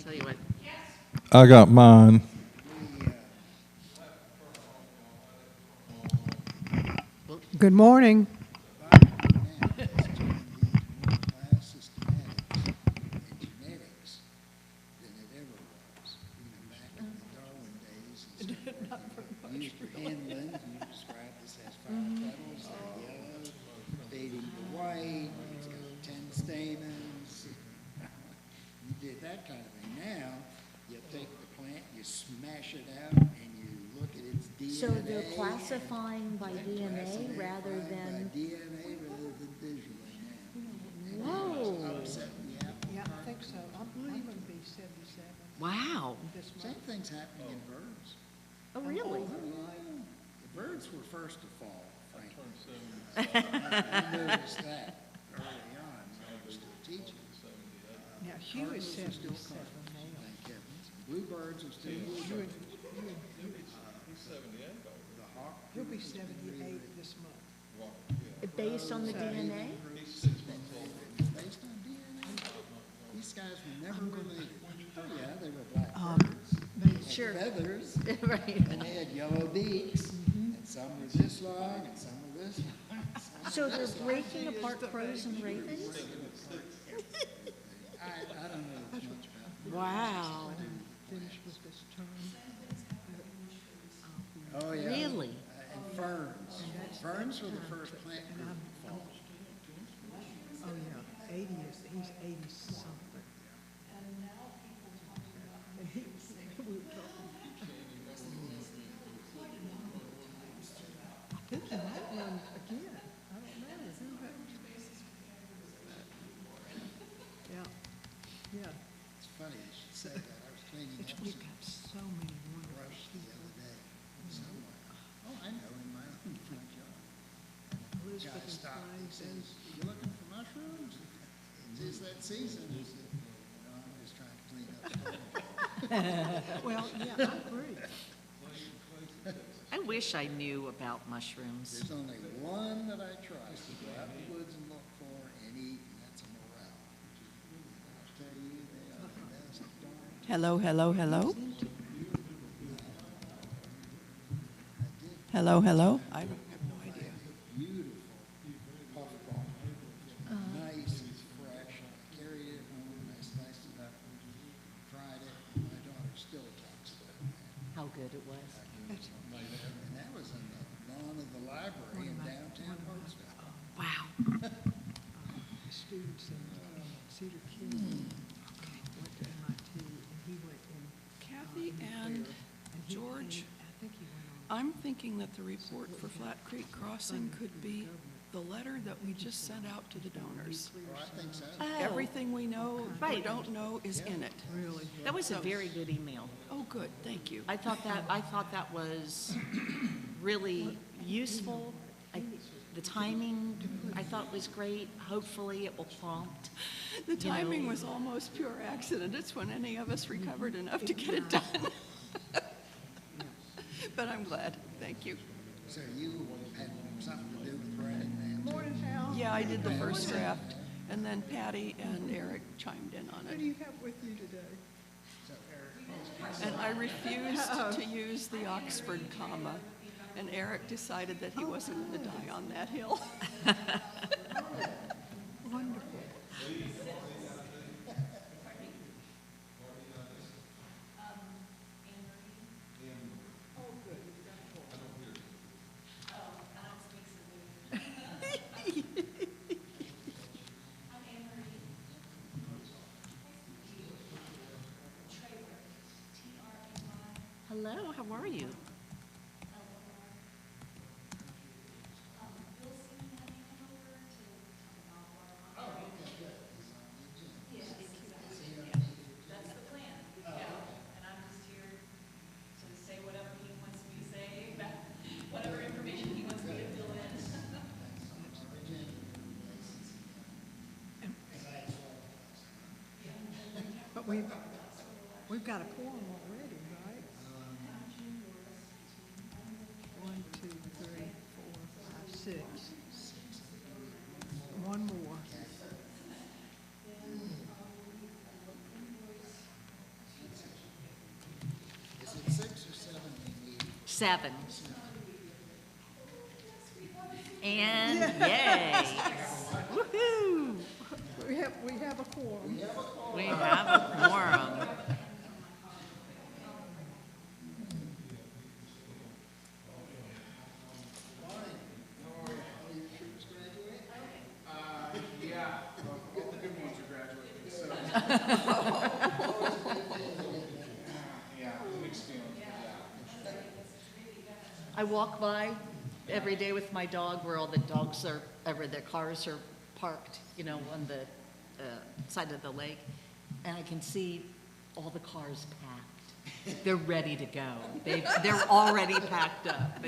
tell you what. I got mine. Good morning. Inland, you described this as five petals, they're yellow, fading to white, it's got 10 stamens. You did that kind of thing. Now, you take the plant, you smash it out, and you look at its DNA. So they're classifying by DNA rather than. By DNA rather than visually now. Whoa. Upsetting the apple Yeah, cart. I think so. I'm going to be 77 Wow. this Same month. thing's happening in birds. Oh, really? The birds were first to fall, frankly. I noticed that early on when I was still teaching. Now, she was Cardinals are still 77 cardinals, now. thank heavens. Bluebirds are still bluebirds. The hawk. You'll be 78 this month. Based on the DNA? Based on DNA. These guys were never related. Oh, yeah, they were black birds. They had Sure. feathers, Right. and they had yellow beaks, and some were this long, and some were this long. So they're breaking apart crows and ravens? I don't know as much about Wow. Finished with this term. it. Oh, yeah. Really? And ferns. Ferns were the first plant group to fall. Oh, yeah, 80 is, he's 80 something. And he, we were talking. I think he might run again. I don't know. Yeah, yeah. It's funny you should say that. I was cleaning up We've some got so many wonderful brush the people. other day somewhere. Oh, I know, in my own front yard. Guy Elizabeth is stopped fine, and and says, "You looking for mushrooms?" It is that season. I said, "No, I'm just trying to clean up stuff." well, yeah, I agree. I wish I knew about mushrooms. There's only one that I trust to go out in the woods and look for and eat, and that's a morel. I'll tell you, they are the best darn. Hello, hello, hello. I did. Hello, hello. I have no idea. Beautiful puffball. Nice and fresh. I carried it home, I sliced it up, fried it. My daughter still talks about that. How good it was. And that was on the lawn of the library in downtown Hartsville. Wow. Students in Cedar Key went to MIT, and he went in. Kathy and and he- George, I think he went on. I'm thinking that the report for Flat Creek Crossing could be the letter that we just sent out to the donors. Oh, I think so. Everything we know or Right. don't know is in it. Really? That was a very good email. Oh, good, thank you. I thought that was really useful. The timing I thought was great. Hopefully it will prompt. The you know. timing was almost pure accident. It's when any of us recovered enough to get it done. But I'm glad, thank you. So you had something to do with writing that? Morning, Hal. Yeah, I did the first draft, and then Patty and Eric chimed in on What it. do you have with you today? So Eric, And I refused to use the Oxford comma, and Eric decided that he wasn't going to die on that hill. Wonderful. Hello, how are you? But we've got a quorum already, right? 1, 2, 3, 4, 5, 6. One more. 7. And yay! Woohoo! We have a quorum. We have a quorum. Yeah, well, all the good ones are graduating, so. Yeah, mixed feelings, yeah. I walk by every day with my dog where all the dogs are, or their cars are parked, you know, on the side of the lake, and I can see all the cars packed. They're ready to go. They're already packed up.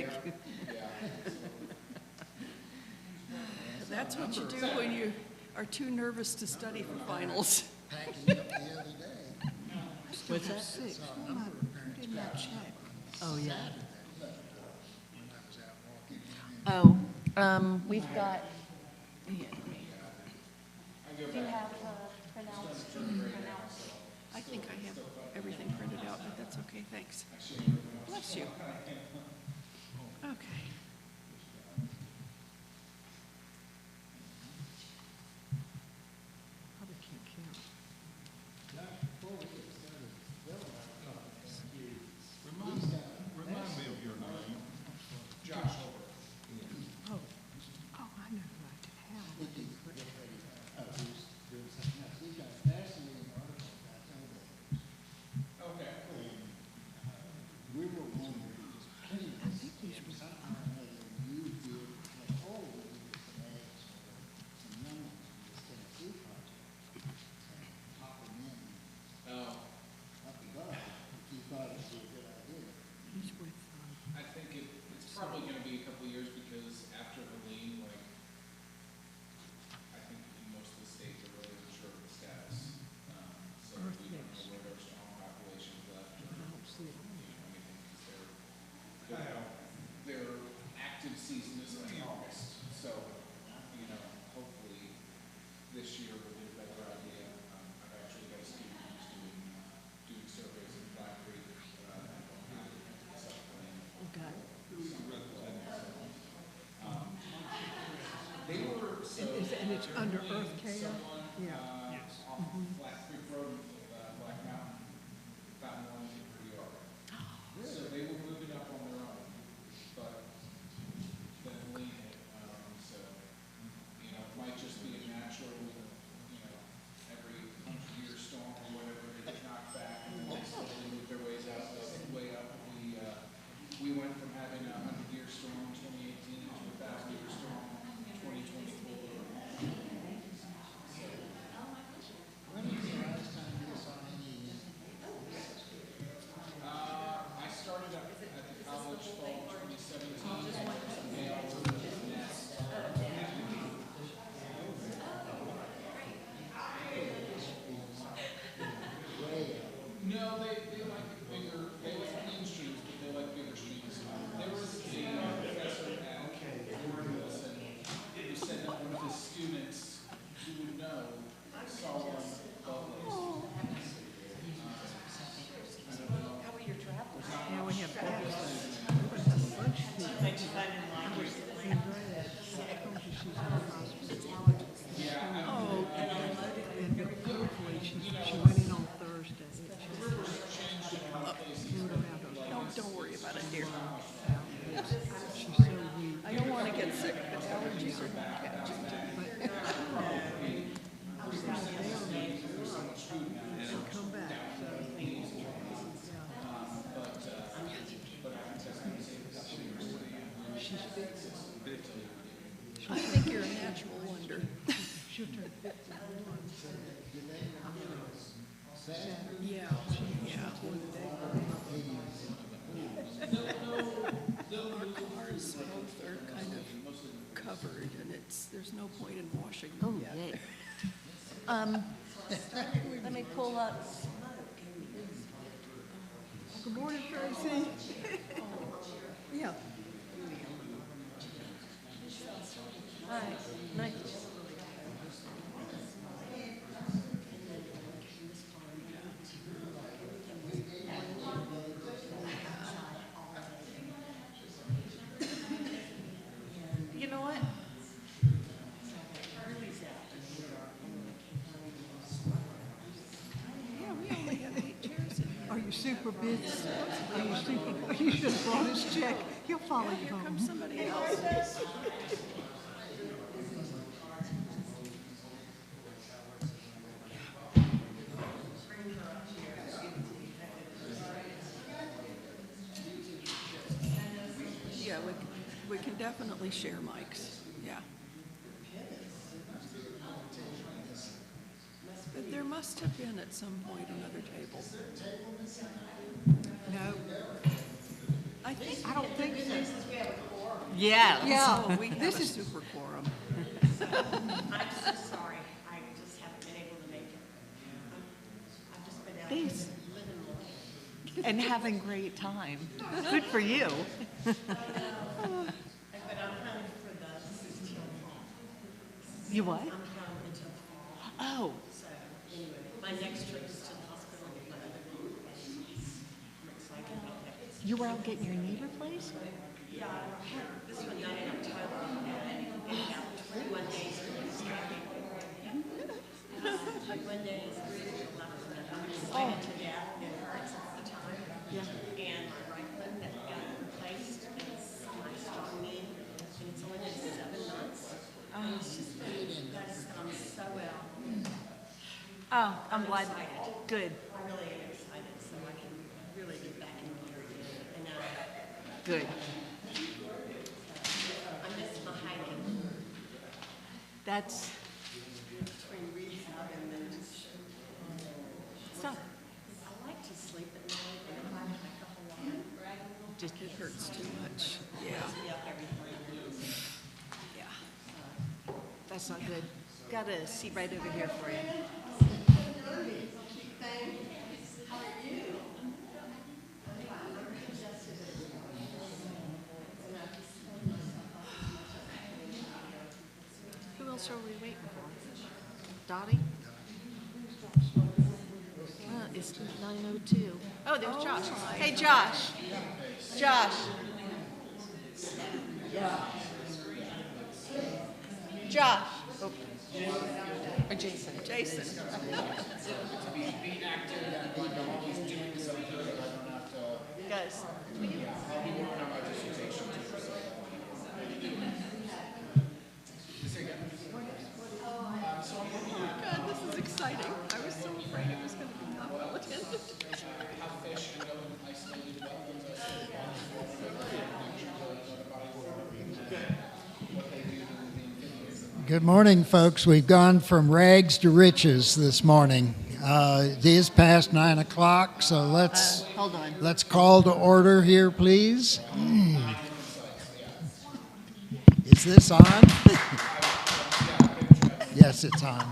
That's what you do when you are too nervous to study for finals. Packing up the other day. What's that? 6. Who put in that check? Oh, yeah. When I was out walking. We've got, do you have pronounced? I think I have everything printed out, but that's okay, thanks. Bless you. Okay. Probably can't count. Remind me of your name. Oh, I know who I could have. He's got a fascinating article about elevators. Okay. We were wondering, I think these were, whether you did, like, oh, we did some eggs or some young ones in this Tennessee project. And pop them in up above, if you thought it was a good idea. he's with, I think it's probably gonna be a couple of years because after Helene, like, I think in most of the states are really unsure of the status. So we don't know where their strong populations left or, I don't see it. anything, because their active season is in August. So, hopefully this year we'll get a better idea. I've actually got a student who's doing surveys in Black Creek, South Carolina. Okay. They were, so. And it's under Earth Care? Someone, Yeah. off of Flat Creek Road, Black Mountain, found one in her yard. So they were moving up on their own, but then Helene hit, so, it might just be a natural, every 100-year storm or whatever, they get knocked back, and then they slowly move their ways out, way up. We went from having a 100-year storm in 2018 to a 1,000-year storm in 2024. When was the last time you saw any, I started at the college fall 2017. They all were in the nest. No, they like bigger, they like clean streams, but they like bigger streams. There was a professor at Wilson who said that one of his students who would know saw one above those. Yeah, we have bubbles there. We went to a bunch of people. Andrea, I told you she's in the hospital. Oh, And hopefully she went in on Thursday. don't worry about it, dear. She's so weak. I don't want to get sick, but allergies are not catching me. And come back, so. She's 50. I think you're a natural wonder. She'll turn 51. Yeah, yeah. Our cars both are kind of covered, and there's no point in washing Oh, them yet. yay. Let me pull up. Good morning, Tracy. Yeah. Hi, nice. super busy. You're super, you should have brought his check. He'll follow you Here home. comes somebody else. Yeah, we can definitely share mics, yeah. But there must have been at some point another table. No, I think, I don't think so. Yeah. Yeah, we have this a is, super quorum. I'm so sorry, I just haven't been able to make it. I've just been out here Thanks. living life. And having great time. Good for you. But I'm home for the till fall. You what? I'm home until fall. Oh, So anyway, my next trip is to the hospital with my other group. I'm excited about that. you were out getting your knee replaced? Yeah, I had this one done in October and about 21 days from the start. 21 days, I'm excited to death. It hurts all the time. Yeah. And my right leg that got replaced is my strong knee, and it's only been 7 months. And it's just been, that's gone so well. Oh, I'm glad. Good, I really am excited, so I can really get back in gear again. And good. I miss my hiking That's, between rehab and then just, so, I like to sleep at night, and if I hike a whole lot, just, It hurts too much, yeah, be up every 3 minutes. yeah. that's not good. Got a seat right over here for you. Who else are we waiting for? Dottie? It's 9:02. Oh, there's Josh. Hey, Josh. Josh. Josh. Or Jason. Jason, Guys. God, this is exciting. I was so afraid it was going to be not well attended. Good morning, folks. We've gone from rags to riches this morning. It is past 9 o'clock, so Hold on. let's call to order here, please. Is this on? Yes, it's on.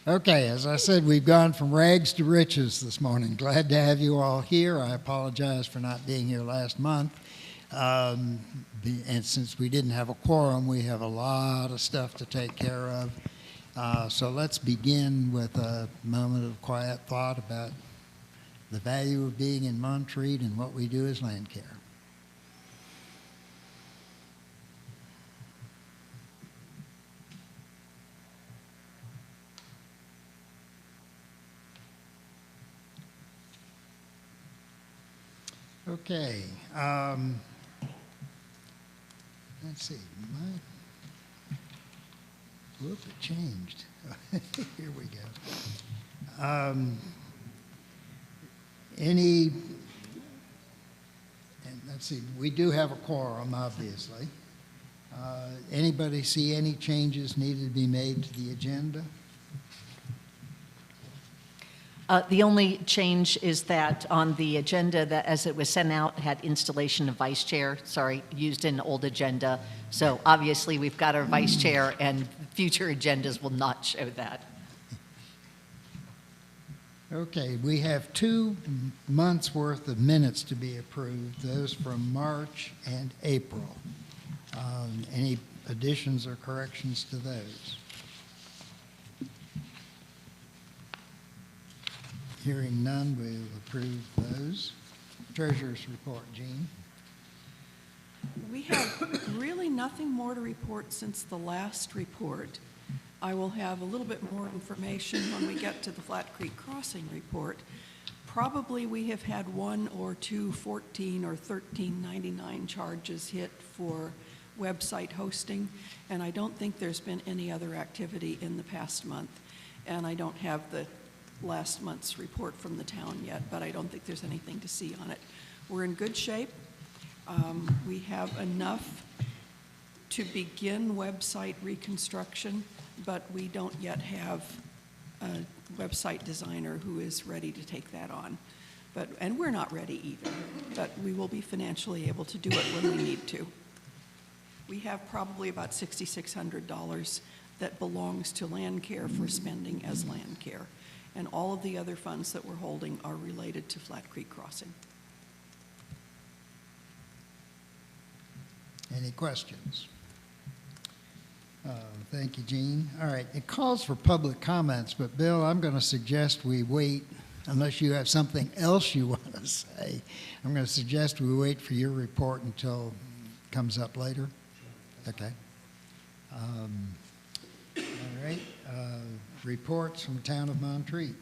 Okay, as I said, we've gone from rags to riches this morning. Glad to have you all here. I apologize for not being here last month. And since we didn't have a quorum, we have a lot of stuff to take care of. So let's begin with a moment of quiet thought about the value of being in Montreat and what we do as Landcare. Okay. Let's see. Whoop, it changed. Here we go. And let's see, we do have a quorum, obviously. Anybody see any changes needed to be made to the agenda? The only change is that on the agenda, that as it was sent out, had installation of vice chair, used in old agenda. So obviously, we've got our vice chair, and future agendas will not show that. Okay, we have 2 months' worth of minutes to be approved, those from March and April. Any additions or corrections to those? Hearing none, we'll approve those. Treasurer's report, Jean. We have really nothing more to report since the last report. I will have a little bit more information when we get to the Flat Creek Crossing report. Probably we have had 1 or 2 $14 or $13.99 charges hit for website hosting, and I don't think there's been any other activity in the past month. And I don't have the last month's report from the town yet, but I don't think there's anything to see on it. We're in good shape. We have enough to begin website reconstruction, but we don't yet have a website designer who is ready to take that on. And we're not ready either, but we will be financially able to do it when we need to. We have probably about $6,600 that belongs to Landcare for spending as Landcare. And all of the other funds that we're holding are related to Flat Creek Crossing. Any questions? Thank you, Jean. All right, it calls for public comments, but Bill, I'm going to suggest we wait, unless you have something else you want to say. I'm going to suggest we wait for your report until it comes up later. Okay. All right, reports from the town of Montreat.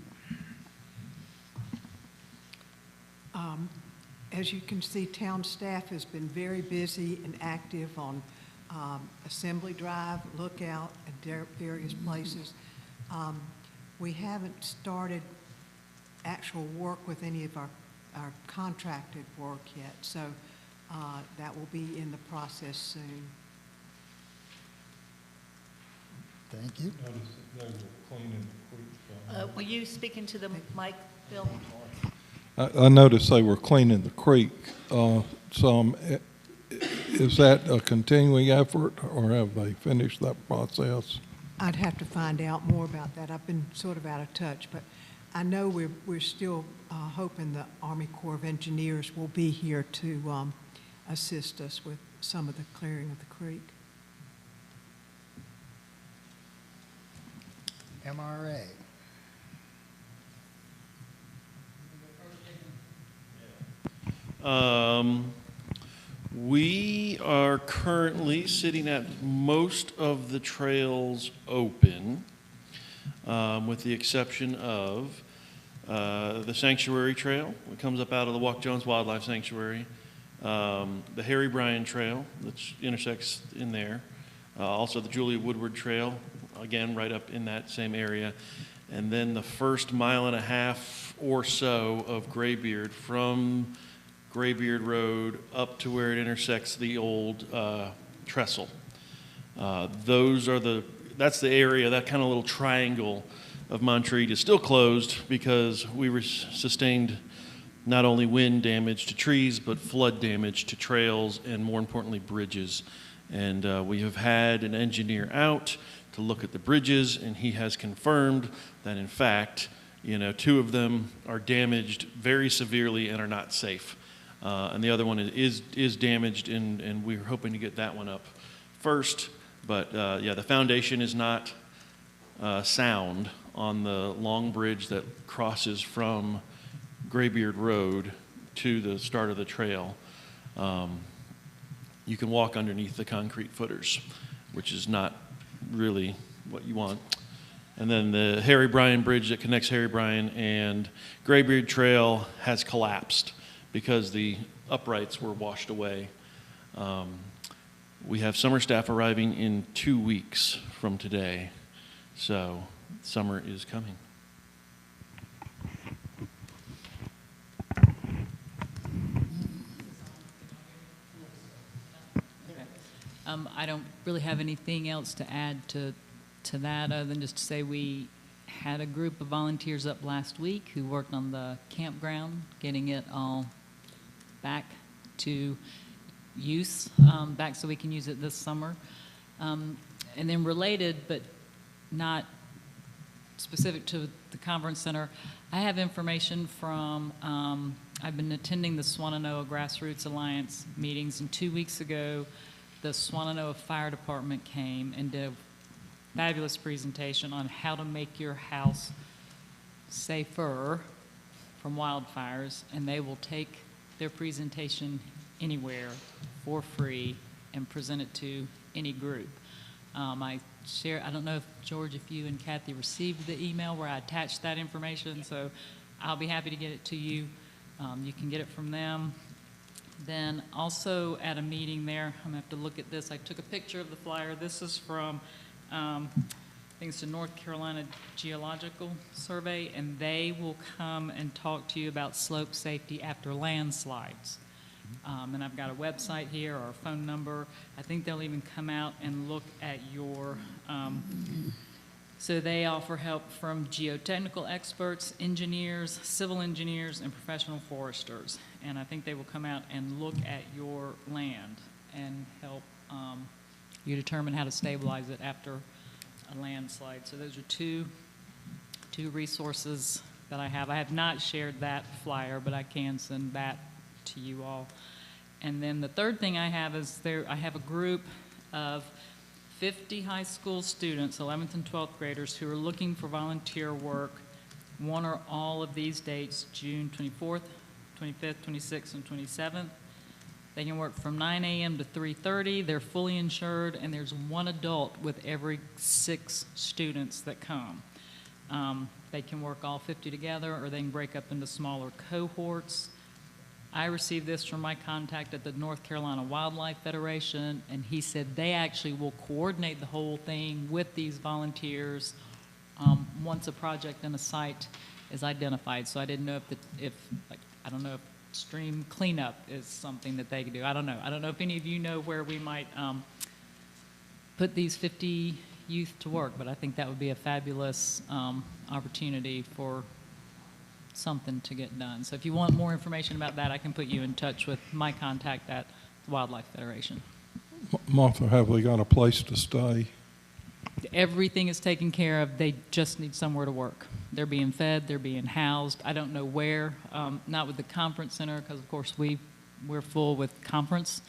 As you can see, town staff has been very busy and active on Assembly Drive, Lookout, and various places. We haven't started actual work with any of our contracted work yet, so that will be in the process soon. Thank you. Notice that they were cleaning the creek. Will you speak into the mic, Bill? I noticed they were cleaning the creek some. Is that a continuing effort, or have they finished that process? I'd have to find out more about that. I've been sort of out of touch, but I know we're still hoping the Army Corps of Engineers will be here to assist us with some of the clearing of the creek. MRA. We are currently sitting at most of the trails open, with the exception of the Sanctuary Trail that comes up out of the Walk Jones Wildlife Sanctuary, the Harry Bryan Trail that intersects in there, also the Julia Woodward Trail, again right up in that same area, and then the first 1.5 miles or so of Graybeard from Graybeard Road up to where it intersects the old trestle. That's the area, that kind of little triangle of Montreat is still closed because we sustained not only wind damage to trees, but flood damage to trails and, more importantly, bridges. And we have had an engineer out to look at the bridges, and he has confirmed that, in fact, 2 of them are damaged very severely and are not safe. And the other one is damaged, and we're hoping to get that one up first. But yeah, the foundation is not sound on the long bridge that crosses from Graybeard Road to the start of the trail. You can walk underneath the concrete footers, which is not really what you want. And then the Harry Bryan Bridge that connects Harry Bryan and Graybeard Trail has collapsed because the uprights were washed away. We have summer staff arriving in 2 weeks from today, so summer is coming. I don't really have anything else to add to that other than just to say we had a group of volunteers up last week who worked on the campground, getting it all back to use, back so we can use it this summer. And then related, but not specific to the conference center, I have information from, I've been attending the Swannanoa Grassroots Alliance meetings, and 2 weeks ago, the Swannanoa Fire Department came and did a fabulous presentation on how to make your house safer from wildfires, and they will take their presentation anywhere for free and present it to any group. I don't know if, George, if you and Kathy received the email where I attached that information, so I'll be happy to get it to you. You can get it from them. Then also at a meeting there, I'm gonna have to look at this. I took a picture of the flyer. This is from, I think it's the North Carolina Geological Survey, and they will come and talk to you about slope safety after landslides. And I've got a website here or a phone number. I think they'll even come out and look at your, so they offer help from geotechnical experts, engineers, civil engineers, and professional foresters. And I think they will come out and look at your land and help you determine how to stabilize it after a landslide. So those are two resources that I have. I have not shared that flyer, but I can send that to you all. And then the third thing I have is I have a group of 50 high school students, 11th and 12th graders, who are looking for volunteer work one or all of these dates, June 24th, 25th, 26th, and 27th. They can work from 9 a.m. to 3:30. They're fully insured, and there's one adult with every 6 students that come. They can work all 50 together, or they can break up into smaller cohorts. I received this from my contact at the North Carolina Wildlife Federation, and he said they actually will coordinate the whole thing with these volunteers once a project and a site is identified. So I didn't know I don't know if stream cleanup is something that they could do. I don't know. I don't know if any of you know where we might put these 50 youth to work, but I think that would be a fabulous opportunity for something to get done. So if you want more information about that, I can put you in touch with my contact at the Wildlife Federation. Martha, have they got a place to stay? Everything is taken care of. They just need somewhere to work. They're being fed. They're being housed. I don't know where. Not with the conference center, because of course we're full with conference.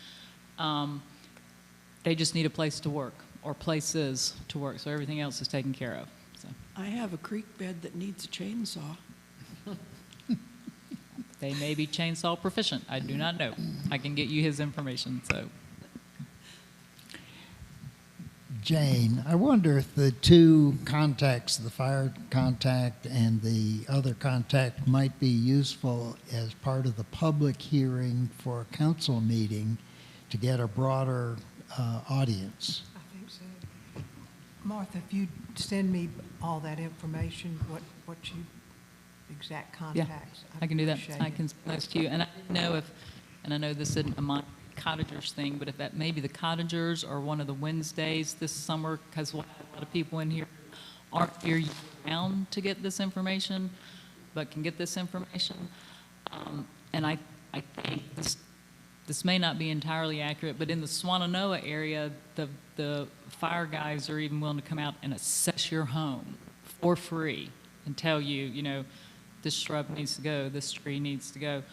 They just need a place to work, or places to work. So everything else is taken care of. So I have a creek bed that needs a chainsaw. they may be chainsaw proficient. I do not know. I can get you his information. So. Jane, I wonder if the two contacts, the fire contact and the other contact, might be useful as part of the public hearing for a council meeting to get a broader audience. I think so. Martha, if you'd send me all that information, what you, exact contacts. I can do that. appreciate I it. can send those to you. And I didn't know if, and I know this isn't a cottagers thing, but if that maybe the cottagers or one of the Wednesdays this summer, because we'll have a lot of people in here aren't here year-round to get this information, but can get this information. And I think this may not be entirely accurate, but in the Swannanoa area, the fire guys are even willing to come out and assess your home for free and tell you, you know, this shrub needs to go, this tree needs to go.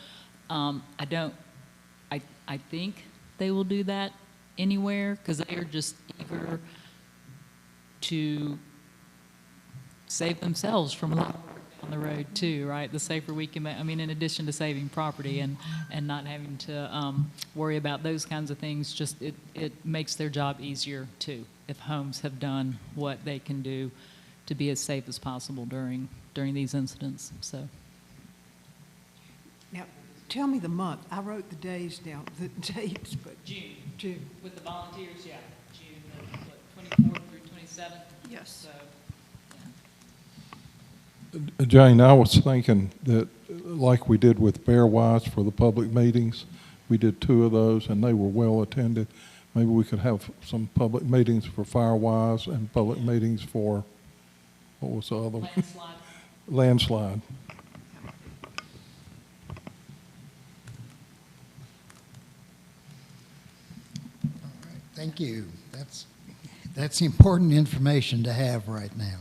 I think they will do that anywhere because they are just eager to save themselves from a lot of work on the road too, right? The safer we can make, I mean, in addition to saving property and not having to worry about those kinds of things, just it makes their job easier too if homes have done what they can do to be as safe as possible during these incidents. So. Now, tell me the month. I wrote the days down, the dates, but June. With the volunteers, yeah. June 24th through 27th. Yes. So, Jane, I was thinking that like we did with Bear Wise for the public meetings, we did 2 of those and they were well attended. Maybe we could have some public meetings for Firewise and public meetings for, what was the other one? Landslide. Thank you. That's important information to have right now.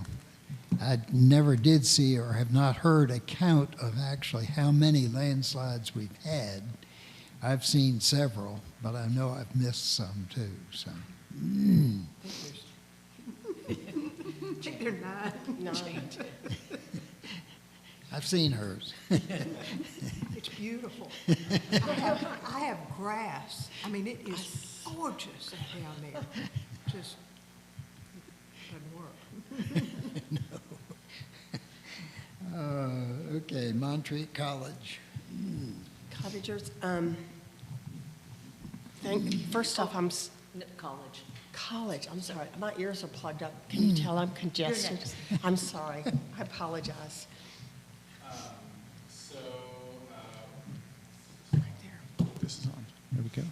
I never did see or have not heard a count of actually how many landslides we've had. I've seen several, but I know I've missed some too. So, I think they're 9. No. I've seen hers. It's beautiful. I have grass. I mean, it is gorgeous down there. Just doesn't work. Okay, Montreat College. Cottagers, first off, College. college, I'm sorry, my ears are plugged up. Can you tell I'm congested? next. I'm sorry, I apologize. So, Right there. this is on. There we go.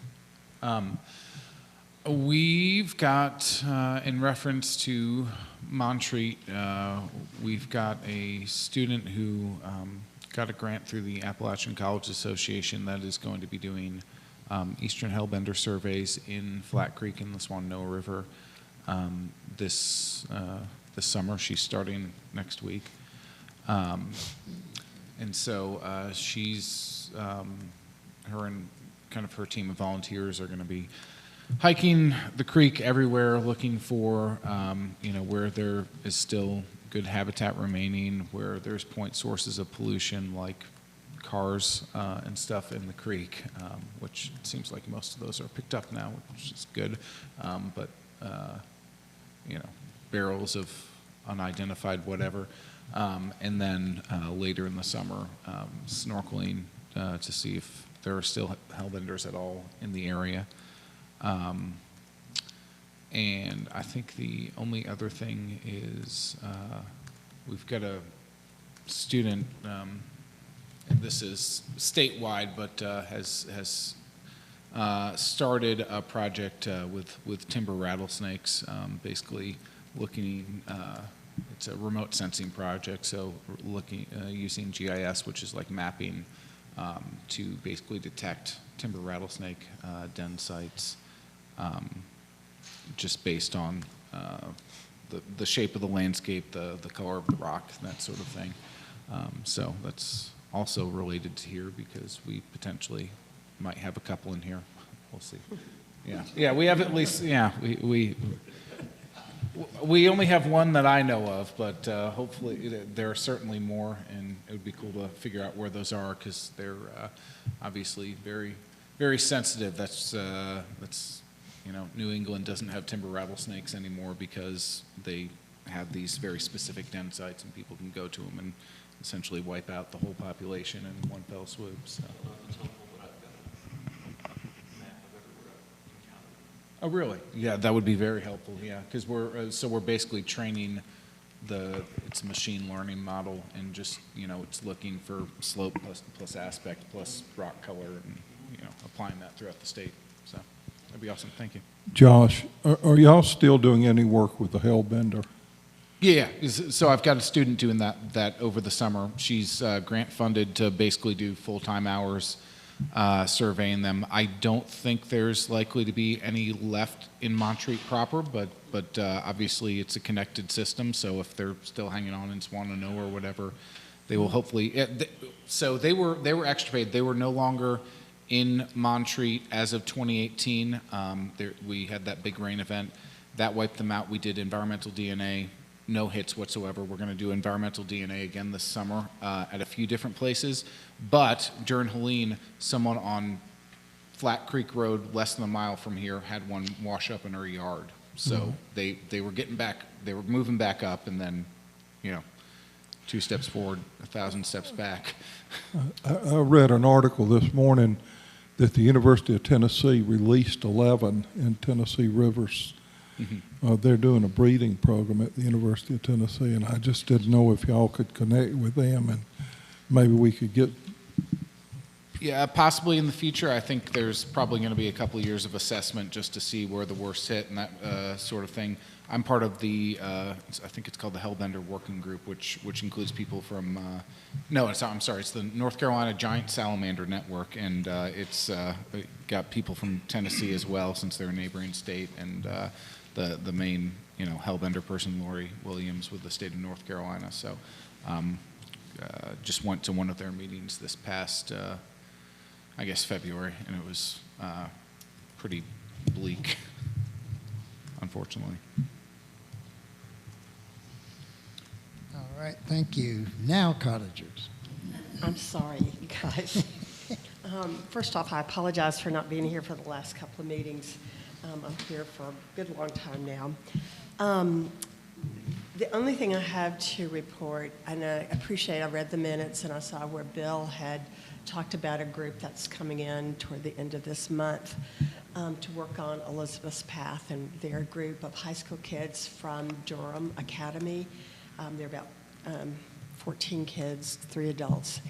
We've got, in reference to Montreat, we've got a student who got a grant through the Appalachian College Association that is going to be doing eastern hellbender surveys in Flat Creek and the Swananoa River this summer. She's starting next week. And so she's, her and kind of her team of volunteers are going to be hiking the creek everywhere, looking for, where there is still good habitat remaining, where there's point sources of pollution like cars and stuff in the creek, which it seems like most of those are picked up now, which is good. But barrels of unidentified whatever. And then later in the summer, snorkeling to see if there are still hellbenders at all in the area. And I think the only other thing is we've got a student, and this is statewide, but has started a project with timber rattlesnakes, basically looking. It's a remote sensing project, so looking using GIS, which is like mapping, to basically detect timber rattlesnake den sites, just based on the shape of the landscape, the color of the rock, that sort of thing. So that's also related to here because we potentially might have a couple in here. We'll see. Yeah, we have at least, we only have one that I know of, but hopefully there are certainly more, and it would be cool to figure out where those are because they're obviously very, very sensitive. That's New England doesn't have timber rattlesnakes anymore because they have these very specific den sites, and people can go to them and essentially wipe out the whole population in one fell swoop. So. Oh, really? Yeah, that would be very helpful. Yeah, because we're basically training it's a machine learning model, and just it's looking for slope plus aspect plus rock color, and applying that throughout the state. So that'd be awesome. Thank you. Josh, are y'all still doing any work with the hellbender? Yeah. So I've got a student doing that over the summer. She's grant funded to basically do full-time hours. Surveying them. I don't think there's likely to be any left in Montreat proper, but obviously it's a connected system, so if they're still hanging on in Swananoa or whatever, they will hopefully. So they were extirpated. They were no longer in Montreat as of 2018. We had that big rain event that wiped them out. We did environmental DNA. No hits whatsoever. We're going to do environmental DNA again this summer at a few different places. But during Helene, someone on Flat Creek Road, less than a mile from here, had one wash up in her yard. So they were getting back, they were moving back up, and then, 2 steps forward, 1,000 steps back. I read an article this morning that the University of Tennessee released 11 in Tennessee rivers. They're doing a breeding program at the University of Tennessee, and I just didn't know if y'all could connect with them, and maybe we could get. Yeah, possibly in the future. I think there's probably going to be a couple of years of assessment just to see where the worst hit and that sort of thing. I'm part of the, I think it's called the Hellbender Working Group, which includes people from, I'm sorry, it's the North Carolina Giant Salamander Network, and it's got people from Tennessee as well, since they're a neighboring state, and the main, Hellbender person, Lori Williams, with the state of North Carolina. So just went to one of their meetings this past, I guess, February, and it was pretty bleak, unfortunately. All right, thank you. Now, cottagers. I'm sorry, you guys. First off, I apologize for not being here for the last couple of meetings. I'm here for a good long time now. The only thing I have to report, and I appreciate, I read the minutes and I saw where Bill had talked about a group that's coming in toward the end of this month to work on Elizabeth's Path, and they're a group of high school kids from Durham Academy. They're about 14 kids, 3 adults.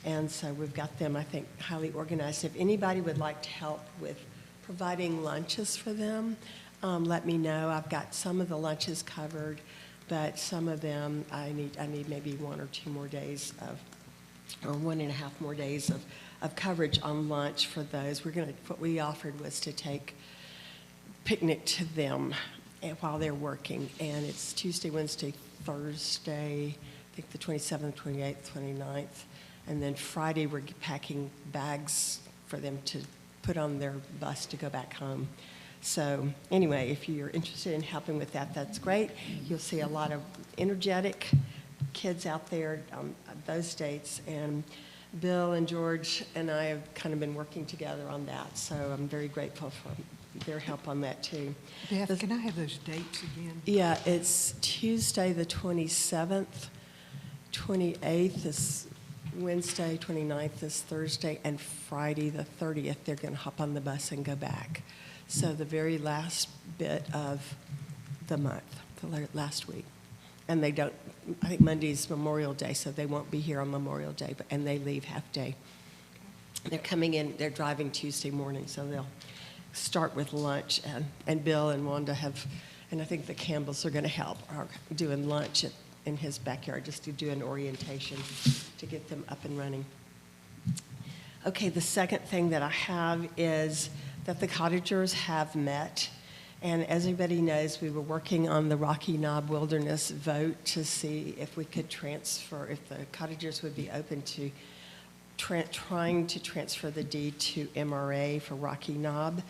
And so we've got them, I think, highly organized. If anybody would like to help with providing lunches for them, let me know. I've got some of the lunches covered, but some of them I need maybe 1 or 2 more days of, or 1.5 more days of coverage on lunch for those. What we offered was to take picnic to them while they're working, and it's Tuesday, Wednesday, Thursday, I think the 27th, 28th, 29th, and then Friday we're packing bags for them to put on their bus to go back home. So anyway, if you're interested in helping with that, that's great. You'll see a lot of energetic kids out there on those dates, and Bill and George and I have kind of been working together on that, so I'm very grateful for their help on that too. Beth, can I have those dates again? Yeah, it's Tuesday the 27th, 28th is Wednesday, 29th is Thursday, and Friday the 30th, they're going to hop on the bus and go back. So the very last bit of the month, the last week. And they don't, I think Monday's Memorial Day, so they won't be here on Memorial Day, and they leave half day. They're coming in, they're driving Tuesday morning, so they'll start with lunch, and Bill and Wanda have, and I think the Campbells are going to help, are doing lunch in his backyard just to do an orientation to get them up and running. Okay, the second thing that I have is that the cottagers have met, and as everybody knows, we were working on the Rocky Knob Wilderness vote to see if we could transfer, if the cottagers would be open to trying to transfer the deed to MRA for Rocky Knob.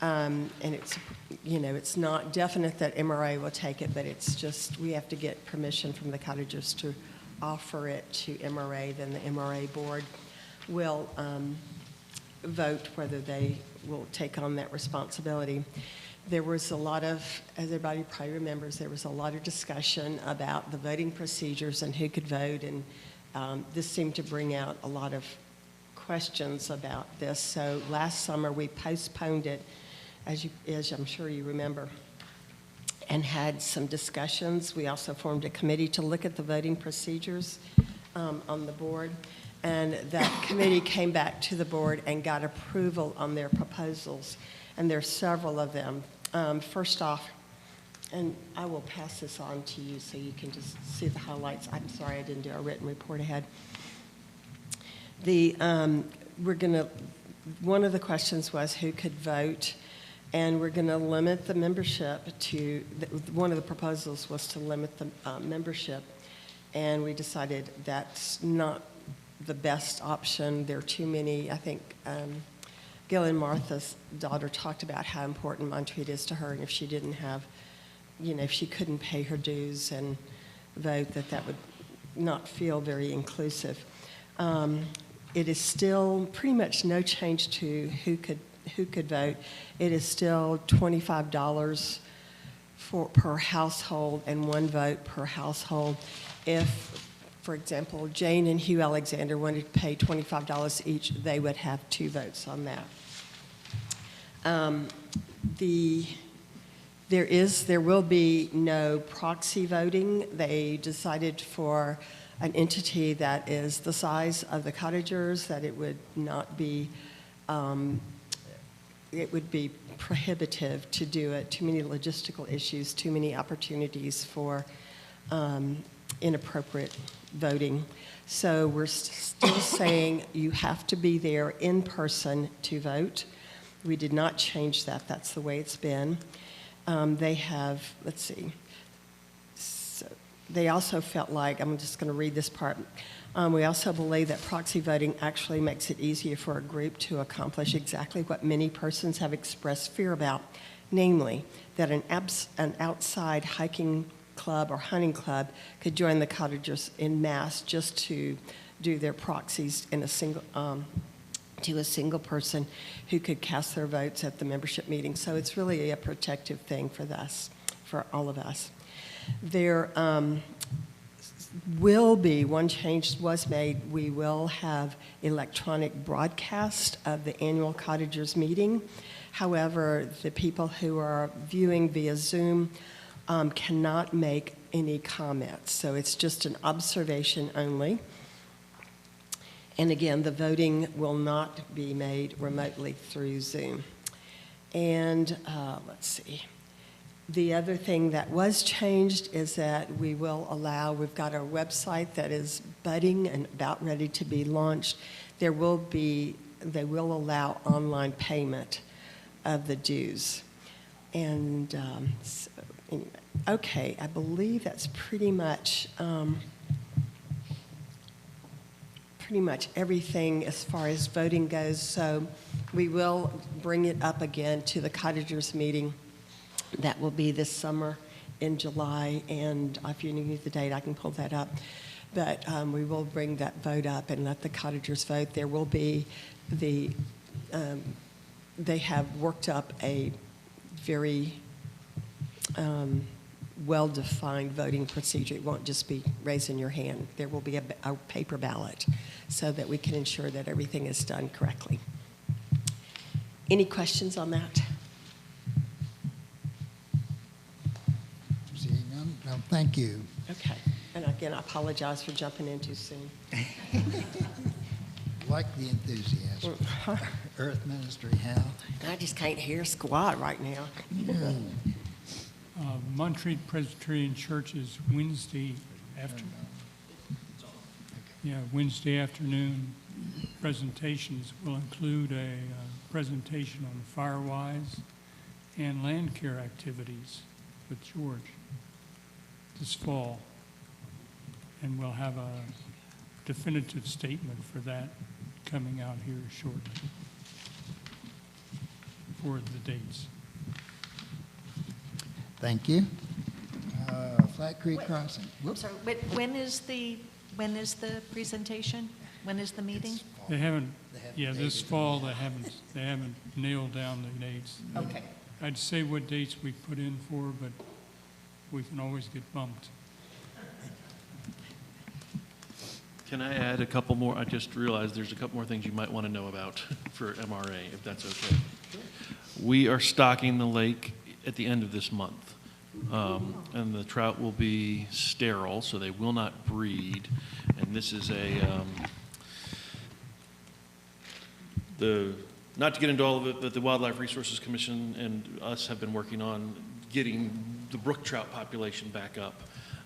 And it's, it's not definite that MRA will take it, but it's just, we have to get permission from the cottagers to offer it to MRA. Then the MRA board will vote whether they will take on that responsibility. There was a lot of, as everybody probably remembers, there was a lot of discussion about the voting procedures and who could vote, and this seemed to bring out a lot of questions about this. So last summer we postponed it, as I'm sure you remember, and had some discussions. We also formed a committee to look at the voting procedures on the board, and that committee came back to the board and got approval on their proposals, and there's several of them. First off, and I will pass this on to you so you can just see the highlights. I'm sorry I didn't do a written report ahead. One of the questions was who could vote, and we're going to limit the membership to, one of the proposals was to limit the membership, and we decided that's not the best option. There are too many, I think, Gil and Martha's daughter talked about how important Montreat is to her, and if she didn't have, if she couldn't pay her dues and vote, that would not feel very inclusive. It is still pretty much no change to who could vote. It is still $25 per household and 1 vote per household. If, for example, Jane and Hugh Alexander wanted to pay $25 each, they would have 2 votes on that. There will be no proxy voting. They decided for an entity that is the size of the cottagers that it would not be, it would be prohibitive to do it. Too many logistical issues, too many opportunities for inappropriate voting. So we're still saying you have to be there in person to vote. We did not change that. That's the way it's been. They have, let's see. So they also felt like, I'm just going to read this part. We also believe that proxy voting actually makes it easier for a group to accomplish exactly what many persons have expressed fear about, namely that an outside hiking club or hunting club could join the cottagers en masse just to do their proxies in a single to a single person who could cast their votes at the membership meeting. So it's really a protective thing for us, for all of us. There will be, one change was made, we will have electronic broadcast of the annual Cottagers meeting. However, the people who are viewing via Zoom cannot make any comments. So it's just an observation only. And again, the voting will not be made remotely through Zoom. And let's see. The other thing that was changed is that we will allow, we've got our website that is budding and about ready to be launched. They will allow online payment of the dues. And so, anyway, okay, I believe that's pretty much everything as far as voting goes. So we will bring it up again to the Cottagers meeting. That will be this summer in July, and if you need the date, I can pull that up. But we will bring that vote up and let the Cottagers vote. There will be they have worked up a very well-defined voting procedure. It won't just be raising your hand. There will be a paper ballot so that we can ensure that everything is done correctly. Any questions on that? Seeing none? No, thank you. Okay. And again, I apologize for jumping in too soon. Like the enthusiasm. Earth Ministry, Hal? I just can't hear squat right now. Montreat Presbyterian Church is Wednesday afternoon. Yeah, Wednesday afternoon presentations will include a presentation on Firewise and Landcare activities with George this fall. And we'll have a definitive statement for that coming out here shortly for the dates. Thank you. Flat Creek Crossing. I'm Whoops. sorry, when is the presentation? When is the meeting? They haven't, yeah, this fall they haven't nailed down the dates. Okay. I'd say what dates we put in for, but we can always get bumped. Can I add a couple more? I just realized there's a couple more things you might want to know about for MRA, if that's okay. We are stocking the lake at the end of this month. And the trout will be sterile, so they will not breed. And this is not to get into all of it, but the Wildlife Resources Commission and us have been working on getting the brook trout population back up.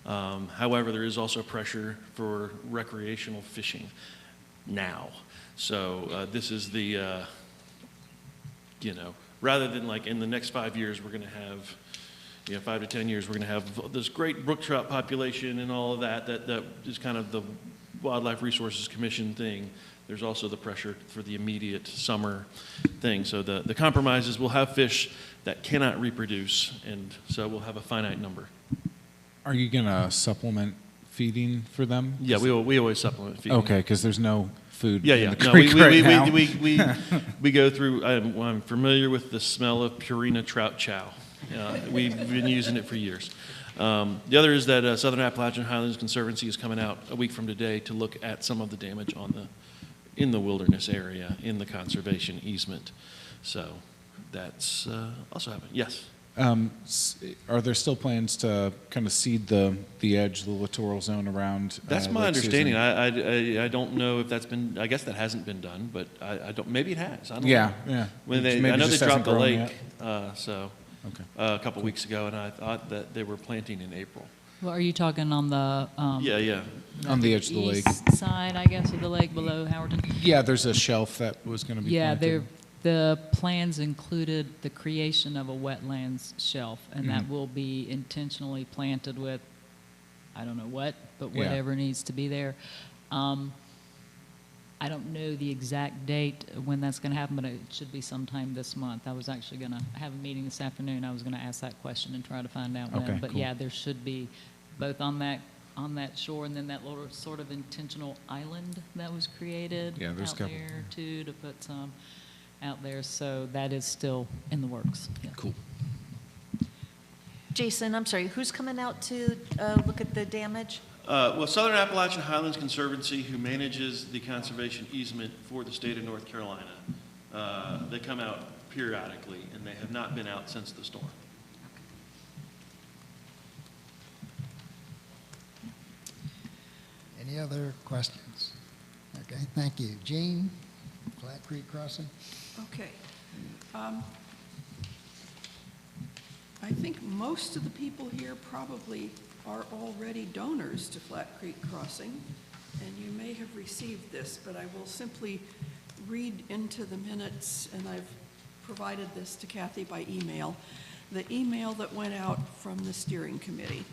However, there is also pressure for recreational fishing now. So this is the, rather than like in the next 5 years, we're going to have, 5 to 10 years, we're going to have this great brook trout population and all of that is kind of the Wildlife Resources Commission thing. There's also the pressure for the immediate summer thing. So the compromise is we'll have fish that cannot reproduce, and so we'll have a finite number. Are you going to supplement feeding for them? Yeah, we always supplement feeding. Okay, because there's no food Yeah, in yeah. the No, creek right now. we go through, I'm familiar with the smell of Purina trout chow. We've been using it for years. The other is that Southern Appalachian Highlands Conservancy is coming out a week from today to look at some of the damage in the wilderness area in the conservation easement. So that's also happening. Yes. Are there still plans to kind of seed the edge, the littoral zone around? That's my Lake understanding. Susan? I don't know if that's been. I guess that hasn't been done, but I don't. Maybe it has. I don't know. Yeah. When Maybe I know they just dropped hasn't the grown lake, yet. Okay. A couple weeks ago, and I thought that they were planting in April. Well, are you talking on the Yeah. On the edge of the lake. east side, I guess, of the lake below Howerton? Yeah, there's a shelf that was going to be Yeah, planted. the plans included the creation of a wetlands shelf, and that Mhm. will be intentionally planted with, I don't know what, but Yeah. whatever needs to be there. I don't know the exact date when that's going to happen, but it should be sometime this month. I was actually going to have a meeting this afternoon. I was going to ask that question and try to find out when. Okay, But cool. yeah, there should be, both on that on that shore, and then that little sort of intentional island that was created Yeah, there's a out couple. there too, to put some out there. So that is still in the works. Yeah. Cool. Jason, I'm sorry, who's coming out to look at the damage? Well, Southern Appalachian Highlands Conservancy, who manages the conservation easement for the state of North Carolina, they come out periodically, and they have not been out since the storm. Any other questions? Okay, thank you. Jean, Flat Creek Crossing? Okay. I think most of the people here probably are already donors to Flat Creek Crossing, and you may have received this, but I will simply read into the minutes, and I've provided this to Kathy by email, the email that went out from the steering committee.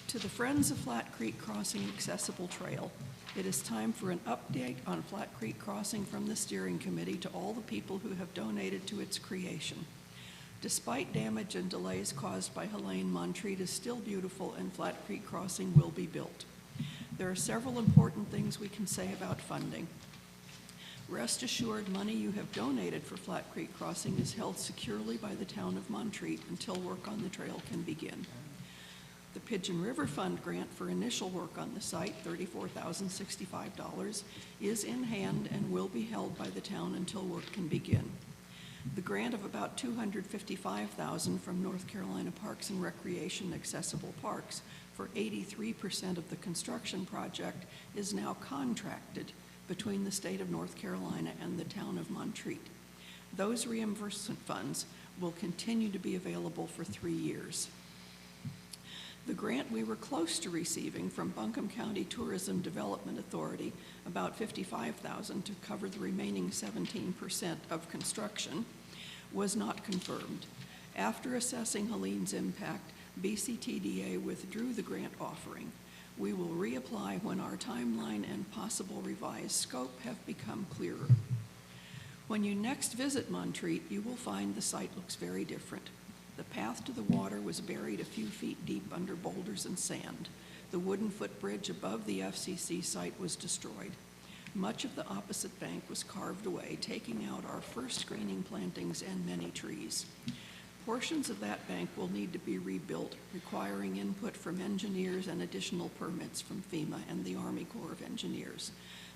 To the Friends of Flat Creek Crossing Accessible Trail, it is time for an update on Flat Creek Crossing from the steering committee to all the people who have donated to its creation. Despite damage and delays caused by Helene, Montreat is still beautiful and Flat Creek Crossing will be built. There are several important things we can say about funding. Rest assured, money you have donated for Flat Creek Crossing is held securely by the town of Montreat until work on the trail can begin. The Pigeon River Fund grant for initial work on the site, $34,065, is in hand and will be held by the town until work can begin. The grant of about $255,000 from North Carolina Parks and Recreation Accessible Parks for 83% of the construction project is now contracted between the state of North Carolina and the town of Montreat. Those reimbursement funds will continue to be available for 3 years. The grant we were close to receiving from Buncombe County Tourism Development Authority, about $55,000 to cover the remaining 17% of construction, was not confirmed. After assessing Helene's impact, BCTDA withdrew the grant offering. We will reapply when our timeline and possible revised scope have become clearer. When you next visit Montreat, you will find the site looks very different. The path to the water was buried a few feet deep under boulders and sand. The wooden footbridge above the FCC site was destroyed. Much of the opposite bank was carved away, taking out our first screening plantings and many trees. Portions of that bank will need to be rebuilt, requiring input from engineers and additional permits from FEMA and the Army Corps of Engineers.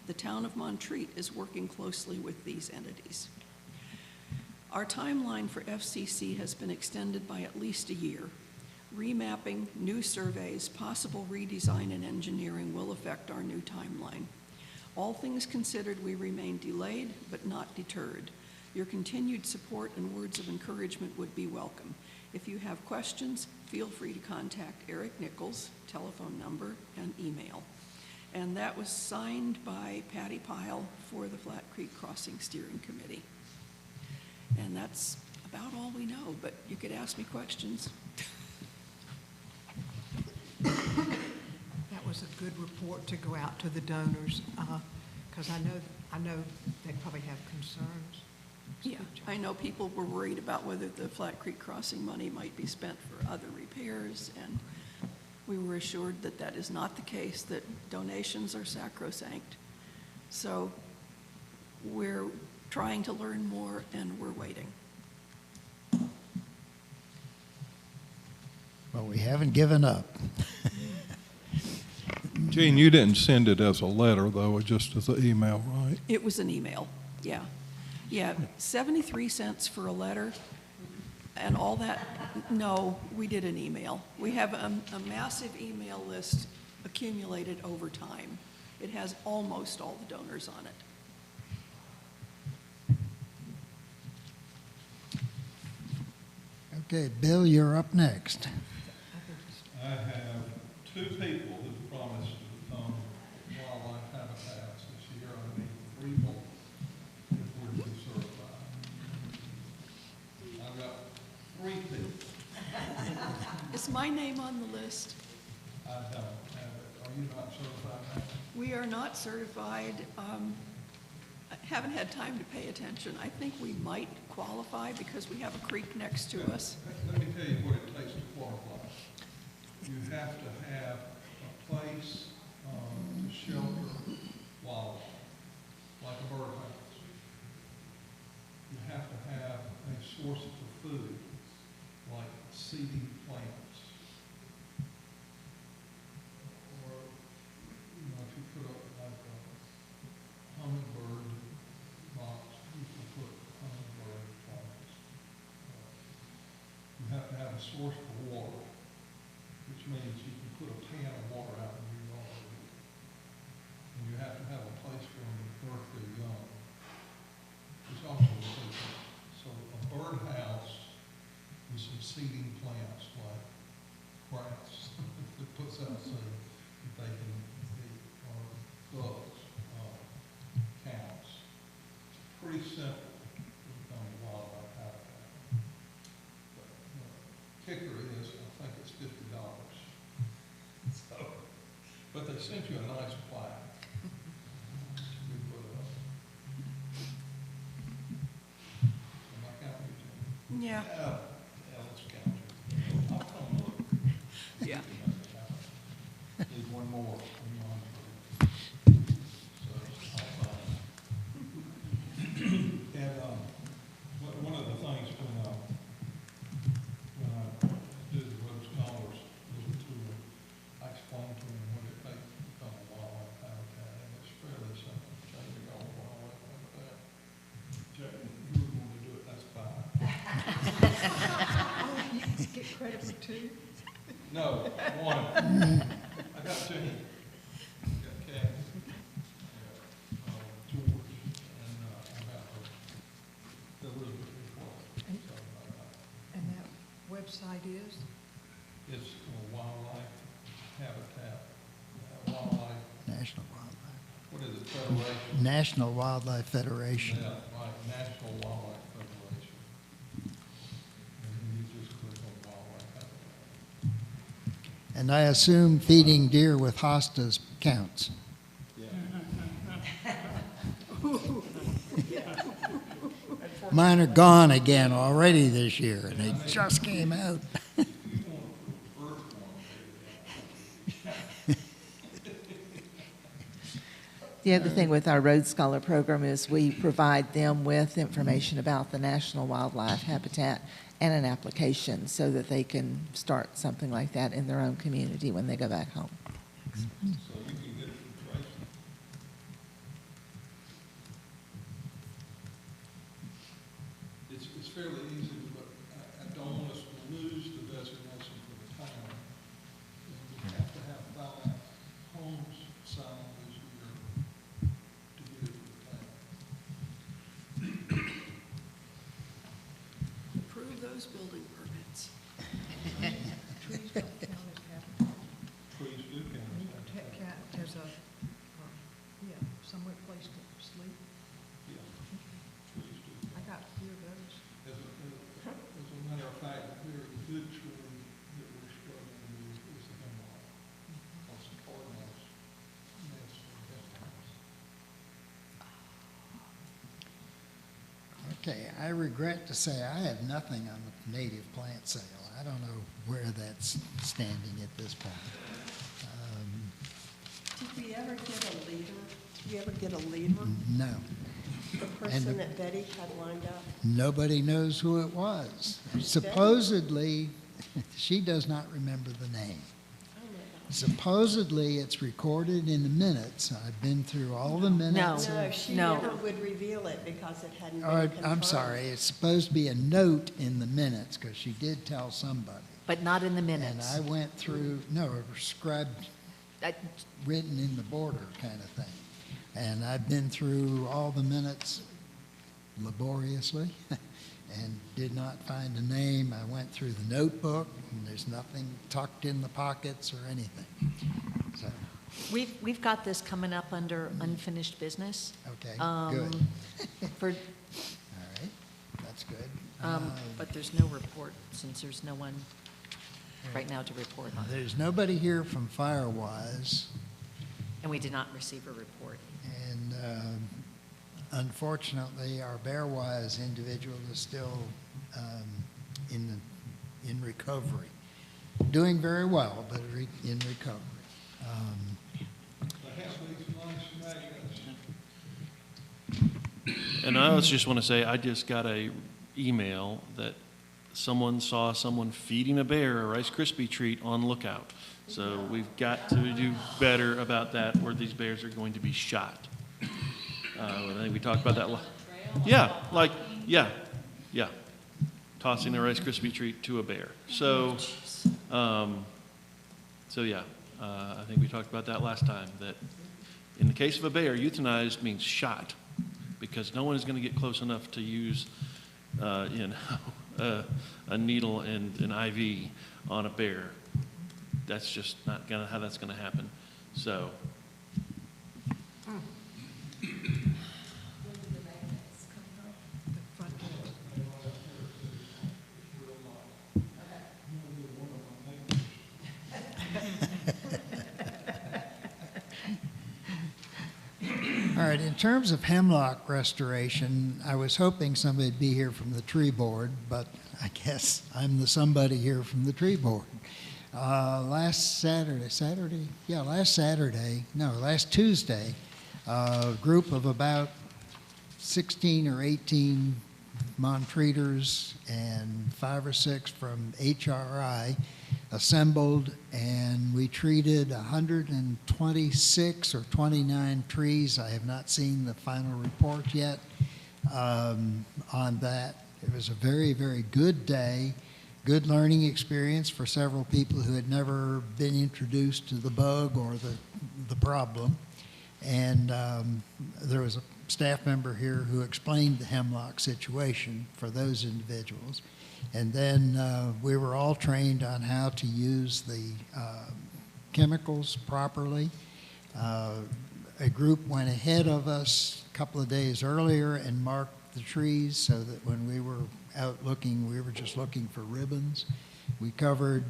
The town of Montreat is working closely with these entities. Our timeline for FCC has been extended by at least a year. Remapping, new surveys, possible redesign and engineering will affect our new timeline. All things considered, we remain delayed but not deterred. Your continued support and words of encouragement would be welcome. If you have questions, feel free to contact Eric Nichols, telephone number and email. And that was signed by Patty Pyle for the Flat Creek Crossing Steering Committee. And that's about all we know, but you could ask me questions. That was a good report to go out to the donors, because I know they probably have concerns. Yeah, I know people were worried about whether the Flat Creek Crossing money might be spent for other repairs, and we were assured that that is not the case, that donations are sacrosanct. So we're trying to learn more, and we're waiting. Well, we haven't given up. Gene, you didn't send it as a letter, though, just as an email, right? It was an email, yeah. Yeah, 73 cents for a letter and all that. No, we did an email. We have a massive email list accumulated over time. It has almost all the donors on it. Okay, Bill, you're up next. I have 2 people who promised to become wildlife habitats this year. I need 3 more if we're to be certified. I've got 3 people. Is my name on the list? I don't have it. Are you not certified now? We are not certified. I haven't had time to pay attention. I think we might qualify because we have a creek next to us. Let me tell you what it takes to qualify. You have to have a place to shelter wildlife, like a birdhouse. You have to have a source for food, like seeding plants. Or, you know, if you put up like a hummingbird box, you can put hummingbird plants. You have to have a source for water, which means you can put a pan of water out in your yard. And you have to have a place for them to birth their young, which also is different. So a birdhouse with some seeding plants like grass that puts out seed that they can eat, or doves, cows. It's pretty simple to become a wildlife habitat. But the kicker is, I think it's $50. So, but they sent you a nice plaque. We put it up. Am I counting you, Jim? Yeah. Yeah, let's count you. I'll come look. Yeah. Need one more. So, I'll find it. And, one of the things when I did the Road Scholars visit to them, I explained to them what it takes to become a wildlife habitat, and it's fairly simple. Changing all wildlife habitat. Jack, you were going to do it, that's fine. You get credit for two. No, one. I got two. I got Kathy, I got George, and I got Elizabeth as well. So, And that website is? it's wildlife habitat, wildlife, National Wildlife. what is it, Federation? National Wildlife Federation. Yeah, right, National Wildlife Federation. And then you just click on wildlife habitat. And I assume feeding deer with hostas counts. Mine are gone again already this year, and they just came out. The other thing with our Road Scholar program is we provide them with information about the National Wildlife Habitat and an application so that they can start something like that in their own community when they go back home. So you can get it from Tracy. It's fairly easy, but I don't want us to lose the designation for the town. And we have to have 5 homes signed this year to get it for the town. Approve those building permits. Trees don't count as habitat. Trees do count And you as can habitat. count as a, somewhere place to sleep. Yeah, trees do. I got a few of those. As a matter of fact, a very good tree that we're struggling with is the hemlock. Because the cardinals nest in hemlocks. Okay, I regret to say I have nothing on the native plant sale. I don't know where that's standing at this point. Did we ever get a leader? Did we ever get a leader? No, The person that Betty had lined up? nobody knows who it was. Supposedly, she does not remember the name. Oh, my gosh. Supposedly, it's recorded in the minutes. I've been through all the minutes. No, she No. never would reveal it because it hadn't Or, been confirmed. I'm sorry, it's supposed to be a note in the minutes, because she did tell somebody. But not in the And minutes. I went through, no, it was scribed, I- written in the border kind of thing. And I've been through all the minutes laboriously and did not find a name. I went through the notebook, and there's nothing tucked in the pockets or anything. So, We've got this coming up under unfinished business. okay, Um, good. For, All right, that's good. but there's no report, since there's no one right now to report on. There's nobody here from Firewise, And we did not receive a report. and unfortunately, our Bearwise individual is still in recovery. Doing very well, but in recovery. And I also just want to say, I just got a email that someone saw someone feeding a bear a Rice Krispie treat on Lookout. So we've got to do better about that, where these bears are going to be shot. I think we talked about that. Yeah, yeah. Tossing a Rice Krispie treat to a bear. So, I think we talked about that last time, that in the case of a bear, euthanized means shot, because no one is going to get close enough to use, a needle and an IV on a bear. That's just not how that's going to happen. So. All right, in terms of hemlock restoration, I was hoping somebody'd be here from the tree board, but I guess I'm the somebody here from the tree board. Last Tuesday, a group of about 16 or 18 Montreaters and 5 or 6 from HRI assembled, and we treated 126 or 29 trees. I have not seen the final report yet on that. It was a very, very good day, good learning experience for several people who had never been introduced to the bug or the problem. And there was a staff member here who explained the hemlock situation for those individuals. And then we were all trained on how to use the chemicals properly. A group went ahead of us a couple of days earlier and marked the trees so that when we were out looking, we were just looking for ribbons. We covered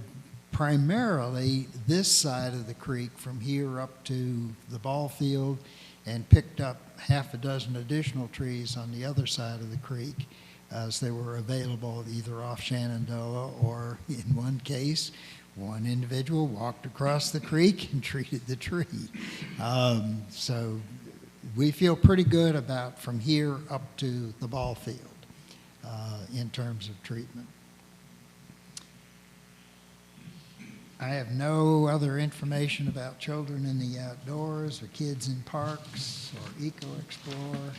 primarily this side of the creek from here up to the ball field, and picked up half a dozen additional trees on the other side of the creek as they were available either off Shenandoah, or in one case, one individual walked across the creek and treated the tree. So we feel pretty good about from here up to the ball field in terms of treatment. I have no other information about children in the outdoors or kids in parks or Eco-Explorer,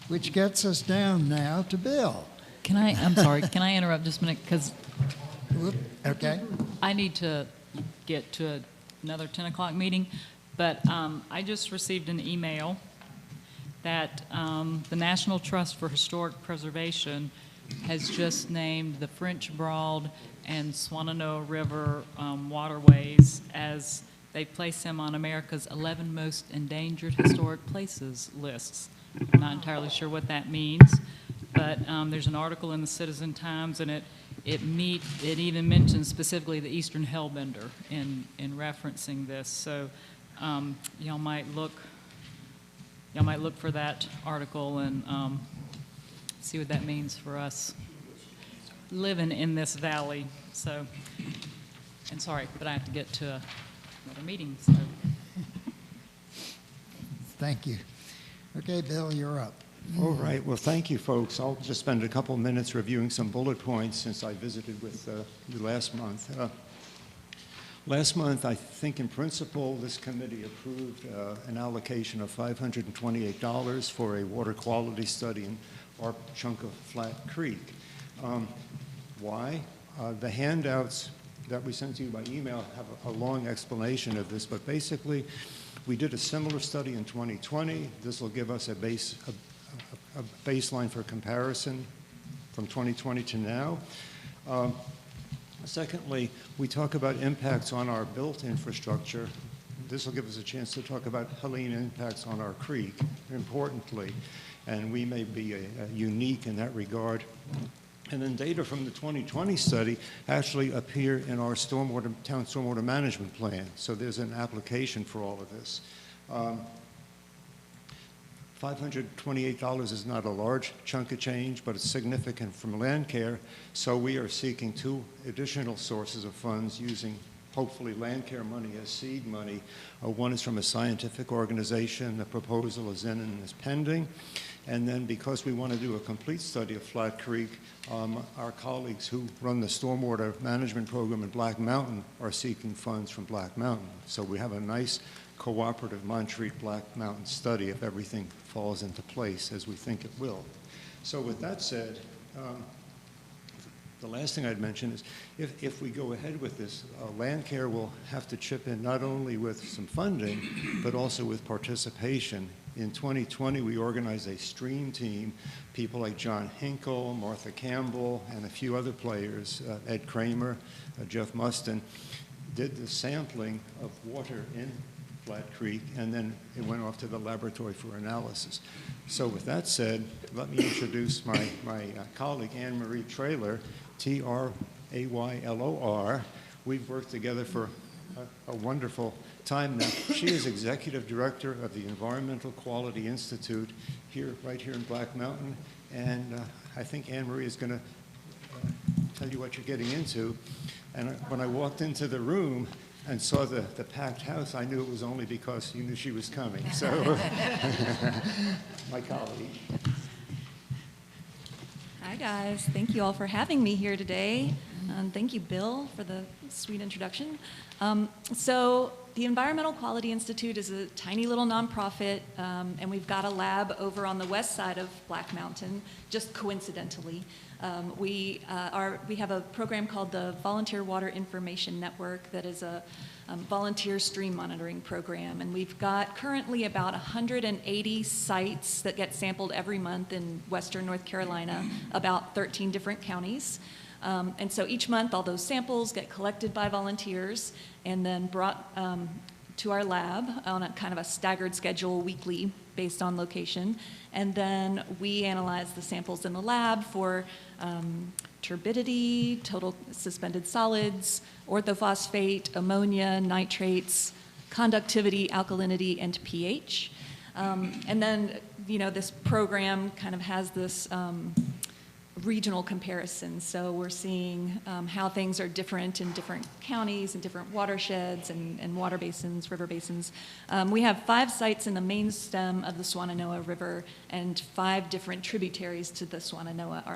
which gets us down now to Bill. I'm sorry, can I interrupt just a minute? Because Okay. I need to get to another 10 o'clock meeting, but I just received an email that the National Trust for Historic Preservation has just named the French Broad and Swannanoa River waterways as they place them on America's 11 most endangered historic places lists. I'm not entirely sure what that means, but there's an article in the Citizen Times, and it even mentions specifically the Eastern Hellbender in referencing this. So y'all might look for that article and see what that means for us living in this valley. So, and sorry, but I have to get to another meeting. So. Thank you. Okay, Bill, you're up. All right. Well, thank you, folks. I'll just spend a couple minutes reviewing some bullet points since I visited with you last month. Last month, I think in principle, this committee approved an allocation of $528 for a water quality study in our chunk of Flat Creek. Why? The handouts that we sent to you by email have a long explanation of this, but basically, we did a similar study in 2020. This will give us a baseline for comparison from 2020 to now. Secondly, we talk about impacts on our built infrastructure. This will give us a chance to talk about Helene impacts on our creek, importantly, and we may be unique in that regard. And then data from the 2020 study actually appear in our town stormwater management plan. So there's an application for all of this. $528 is not a large chunk of change, but it's significant from Landcare. So we are seeking 2 additional sources of funds using hopefully Landcare money as seed money. One is from a scientific organization. The proposal is in and is pending. And then because we want to do a complete study of Flat Creek, our colleagues who run the stormwater management program in Black Mountain are seeking funds from Black Mountain. So we have a nice cooperative Montreat Black Mountain study if everything falls into place as we think it will. So with that said, the last thing I'd mention is if we go ahead with this, Landcare will have to chip in not only with some funding, but also with participation. In 2020, we organized a stream team, people like John Hinkle, Martha Campbell, and a few other players, Ed Kramer, Jeff Mustin, did the sampling of water in Flat Creek, and then it went off to the laboratory for analysis. So with that said, let me introduce my colleague, Anne-Marie Traylor, Traylor. We've worked together for a wonderful time now. She is Executive Director of the Environmental Quality Institute right here in Black Mountain, and I think Anne-Marie is going to tell you what you're getting into. And when I walked into the room and saw the packed house, I knew it was only because you knew she was coming. So, my colleague. Hi, guys. Thank you all for having me here today. Thank you, Bill, for the sweet introduction. So the Environmental Quality Institute is a tiny little nonprofit, and we've got a lab over on the west side of Black Mountain, just coincidentally. We have a program called the Volunteer Water Information Network that is a volunteer stream monitoring program, and we've got currently about 180 sites that get sampled every month in western North Carolina, about 13 different counties. And so each month all those samples get collected by volunteers and then brought to our lab on a kind of a staggered schedule weekly based on location. And then we analyze the samples in the lab for turbidity, total suspended solids, orthophosphate, ammonia, nitrates, conductivity, alkalinity, and pH. And then, this program kind of has this regional comparison. So we're seeing how things are different in different counties and different watersheds and water basins, river basins. We have 5 sites in the main stem of the Swannanoa River, and 5 different tributaries to the Swannanoa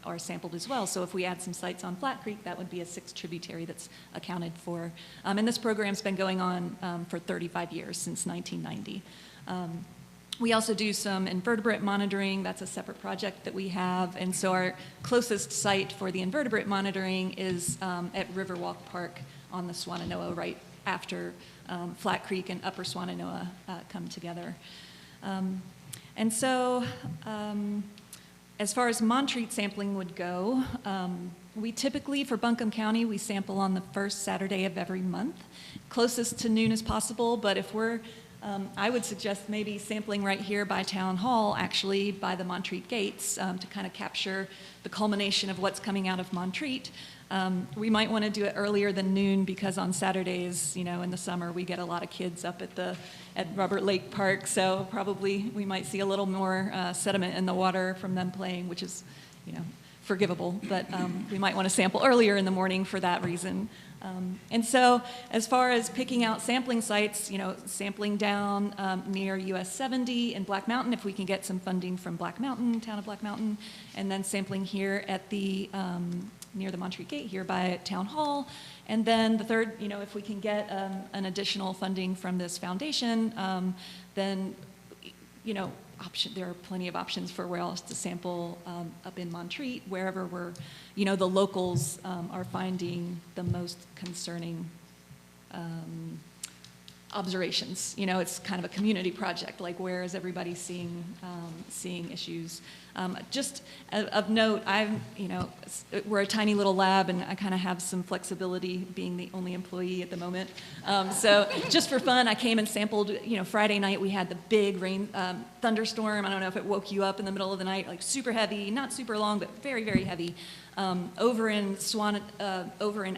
are sampled as well. So if we add some sites on Flat Creek, that would be a 6th tributary that's accounted for. And this program's been going on for 35 years, since 1990. We also do some invertebrate monitoring. That's a separate project that we have. And so our closest site for the invertebrate monitoring is at Riverwalk Park on the Swannanoa, right after Flat Creek and Upper Swannanoa come together. And so as far as Montreat sampling would go, we typically, for Buncombe County, we sample on the first Saturday of every month, closest to noon as possible. But if we're I would suggest maybe sampling right here by Town Hall, actually, by the Montreat gates, to kind of capture the culmination of what's coming out of Montreat. We might want to do it earlier than noon because on Saturdays, in the summer, we get a lot of kids up at Robert Lake Park, so probably we might see a little more sediment in the water from them playing, which is, forgivable, but we might want to sample earlier in the morning for that reason. And so as far as picking out sampling sites, sampling down near US 70 in Black Mountain, if we can get some funding from Black Mountain, town of Black Mountain, and then sampling here at the, near the Montreat Gate here by Town Hall. And then the third, if we can get an additional funding from this foundation, then, there are plenty of options for where else to sample up in Montreat, wherever we're, the locals are finding the most concerning observations. It's kind of a community project, like where is everybody seeing issues. Just of note, we're a tiny little lab, and I kind of have some flexibility being the only employee at the moment. So just for fun, I came and sampled, Friday night we had the big rain, thunderstorm. I don't know if it woke you up in the middle of the night, like super heavy, not super long, but very, very heavy. Over in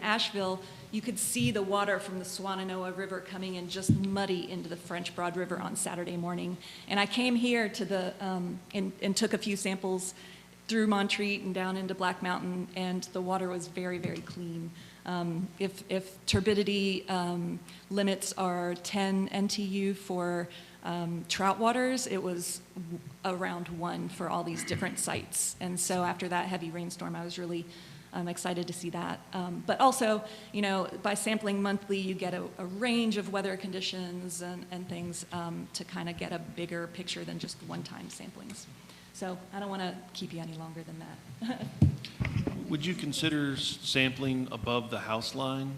Asheville, you could see the water from the Swannanoa River coming in just muddy into the French Broad River on Saturday morning. And I came here to the, and took a few samples through Montreat and down into Black Mountain, and the water was very, very clean. If turbidity limits are 10 NTU for trout waters, it was around 1 for all these different sites. And so after that heavy rainstorm, I was really excited to see that. But also, you know, by sampling monthly, you get a range of weather conditions and things to kind of get a bigger picture than just one-time samplings. So I don't want to keep you any longer than that. Would you consider sampling above the house line?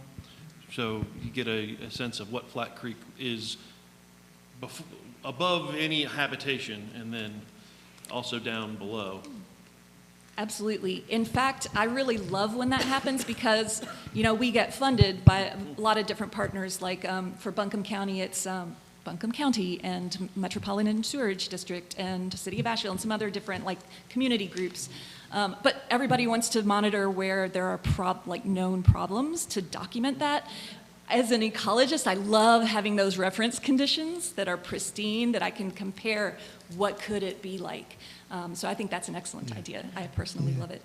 So you get a sense of what Flat Creek is above any habitation and then also down below? Absolutely. In fact, I really love when that happens because, you know, we get funded by a lot of different partners. Like for Buncombe County, it's Buncombe County and Metropolitan Sewerage District and City of Asheville and some other different like community groups. But everybody wants to monitor where there are known problems to document that. As an ecologist, I love having those reference conditions that are pristine, that I can compare what could it be like. So I think that's an excellent idea. I personally love it.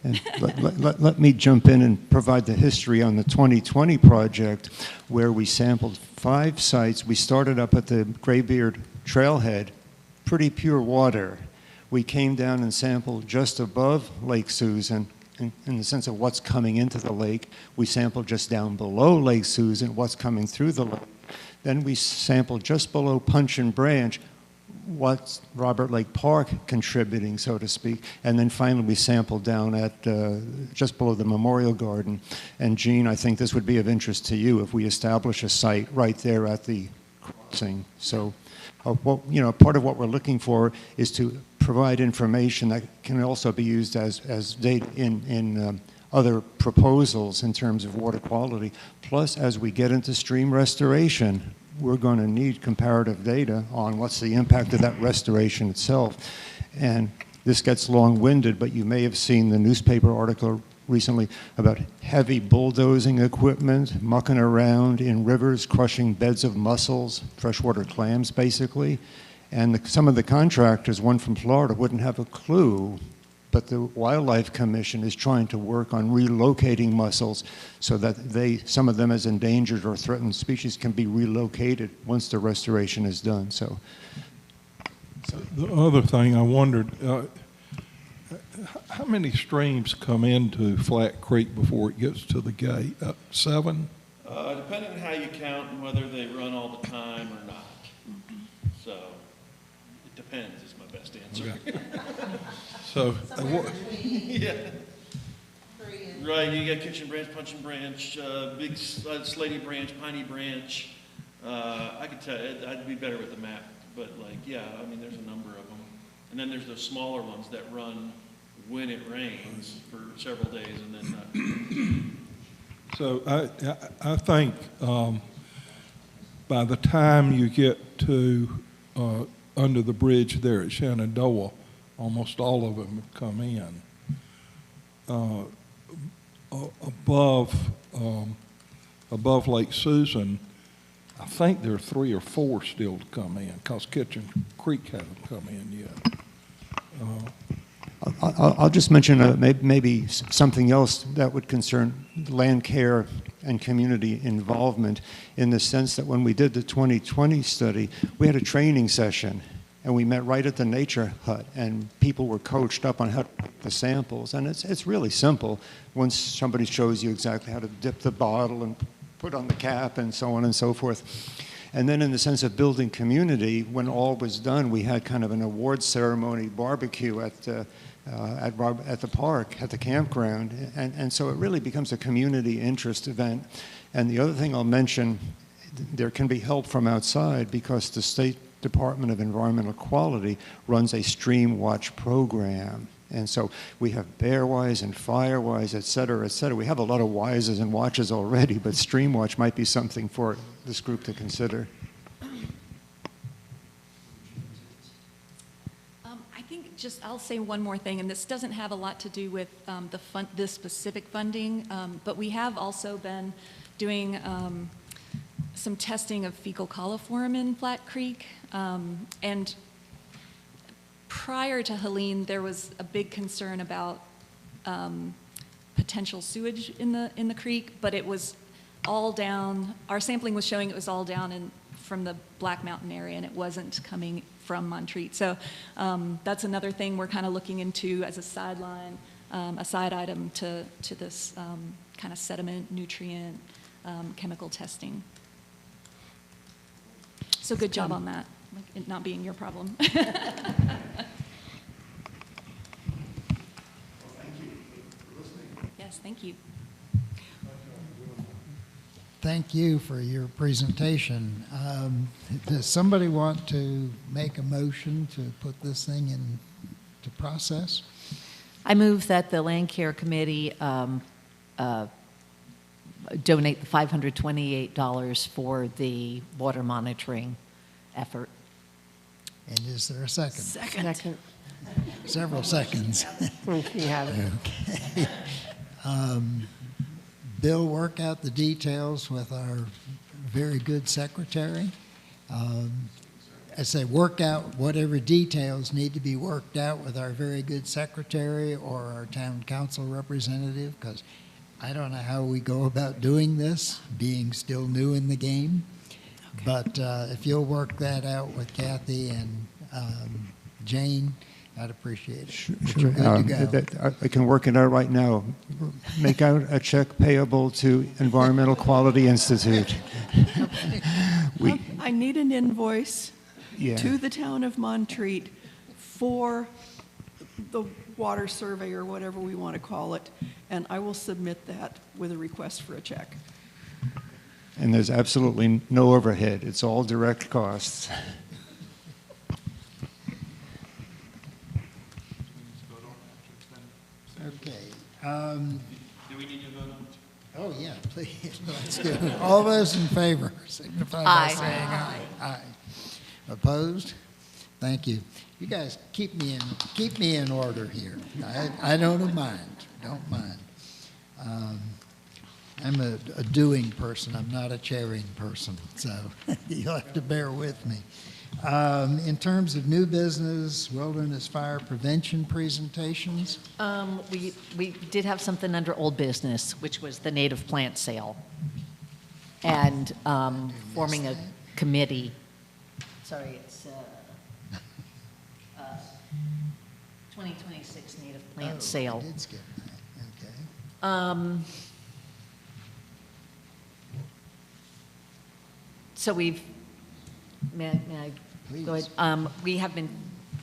Let me jump in and provide the history on the 2020 project where we sampled 5 sites. We started up at the Graybeard Trailhead, pretty pure water. We came down and sampled just above Lake Susan in the sense of what's coming into the lake. We sampled just down below Lake Susan, what's coming through the lake. Then we sampled just below Punch and Branch, what's Robert Lake Park contributing, so to speak. And then finally we sampled down at just below the Memorial Garden. And Jean, I think this would be of interest to you if we establish a site right there at the crossing. So part of what we're looking for is to provide information that can also be used as data in other proposals in terms of water quality. Plus, as we get into stream restoration, we're going to need comparative data on what's the impact of that restoration itself. And this gets long-winded, but you may have seen the newspaper article recently about heavy bulldozing equipment mucking around in rivers, crushing beds of mussels, freshwater clams, basically. And some of the contractors, one from Florida, wouldn't have a clue, but the Wildlife Commission is trying to work on relocating mussels so that some of them as endangered or threatened species can be relocated once the restoration is done. So the other thing I wondered, how many streams come into Flat Creek before it gets to the gate? 7? Depending on how you count and whether they run all the time or not. So it depends is my best answer. Okay. So, yeah. Right, you got Kitchen Branch, Punch and Branch, Big Slaty Branch, Piney Branch. I could tell you, I'd be better with the map, but yeah, I mean, there's a number of them. And then there's those smaller ones that run when it rains for several days and then not. So I think by the time you get to under the bridge there at Shenandoah, almost all of them have come in. Above Lake Susan, I think there are 3 or 4 still to come in because Kitchen Creek hasn't come in yet. I'll just mention maybe something else that would concern Landcare and community involvement in the sense that when we did the 2020 study, we had a training session and we met right at the nature hut and people were coached up on how to take the samples. And it's really simple once somebody shows you exactly how to dip the bottle and put on the cap and so on and so forth. And then in the sense of building community, when all was done, we had kind of an awards ceremony barbecue at the park, at the campground. And so it really becomes a community interest event. And the other thing I'll mention, there can be help from outside because the State Department of Environmental Quality runs a stream watch program. And so we have Bearwise and Firewise, et cetera, et cetera. We have a lot of wises and watches already, but stream watch might be something for this group to consider. I think I'll say one more thing, and this doesn't have a lot to do with this specific funding, but we have also been doing some testing of fecal coliform in Flat Creek, and prior to Helene, there was a big concern about potential sewage in the creek, but it was all down, our sampling was showing it was all down from the Black Mountain area, and it wasn't coming from Montreat. So that's another thing we're kind of looking into as a sideline, a side item to this kind of sediment, nutrient, chemical testing. So good job on that, like, it not being your problem. Yes, thank you. Thank you for your presentation. Does somebody want to make a motion to put this thing into process? I move that the Landcare Committee donate the $528 for the water monitoring effort. And is there a second? Second. Several seconds. You have it. Okay. Bill, work out the details with our very good secretary. I say work out whatever details need to be worked out with our very good secretary or our town council representative, because I don't know how we go about doing this, being still new in the game. Okay. But if you'll work that out with Kathy and Jane, I'd appreciate it. Sure. Good to go. I can work it out right now. Make out a check payable to Environmental Quality Institute. I need an invoice Yeah. to the town of Montreat for the water survey or whatever we want to call it, and I will submit that with a request for a check. And there's absolutely no overhead. It's all direct costs. Okay. Do we need to vote on it? Oh, yeah, please, let's do it. All those in favor signify by Aye. saying aye. Aye. Opposed? Thank you. You guys keep me in order here. I don't mind, don't mind. I'm a doing person, I'm not a chairing person, so you'll have to bear with me. In terms of new business, wilderness fire prevention presentations, We did have something under old business, which was the native plant sale, and forming a committee. Sorry, it's 2026 native plant sale. I did skip that, okay. So may I Please. go ahead? We have been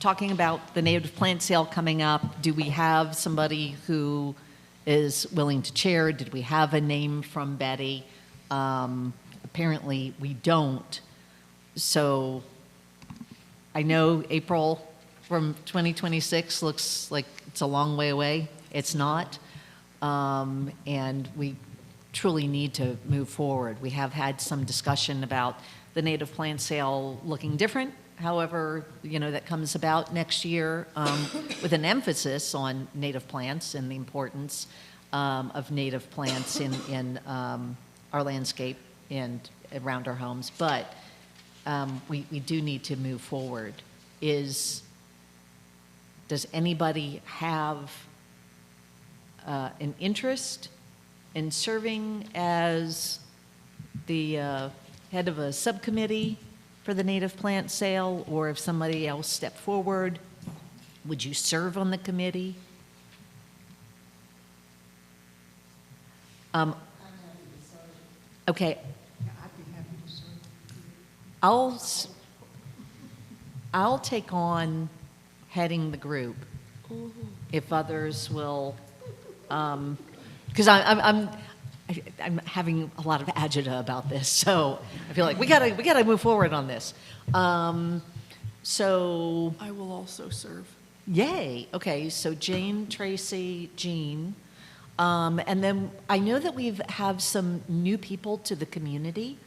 talking about the native plant sale coming up. Do we have somebody who is willing to chair? Did we have a name from Betty? Apparently, we don't. So I know April from 2026 looks like it's a long way away. It's not. And we truly need to move forward. We have had some discussion about the native plant sale looking different. However, that comes about next year with an emphasis on native plants and the importance of native plants in our landscape and around our homes. But we do need to move forward. Does anybody have an interest in serving as the head of a subcommittee for the native plant sale, or if somebody else stepped forward, would you serve on the committee? Okay. I'll take on heading the group if others will, because I'm having a lot of agita about this, so I feel like we gotta move forward on this. So I will also serve. yay. Okay, so Jane, Tracy, Jean, and then I know that we have some new people to the community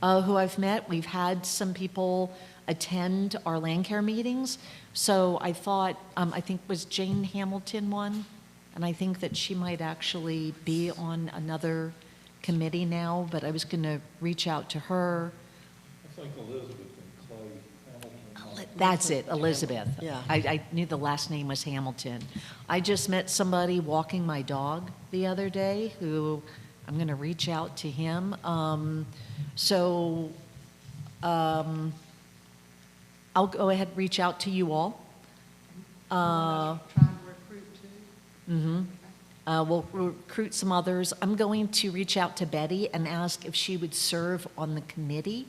who I've met. We've had some people attend our Landcare meetings, so I thought I think was Jane Hamilton one. And I think that she might actually be on another committee now, but I was going to reach out to her. I think Elizabeth and Clay Hamilton. That's it, Elizabeth. Yeah. I knew the last name was Hamilton. I just met somebody walking my dog the other day who, I'm going to reach out to him. I'll go ahead and reach out to you all. Trying to recruit too? Mm-hmm. We'll recruit some others. I'm going to reach out to Betty and ask if she would serve on the committee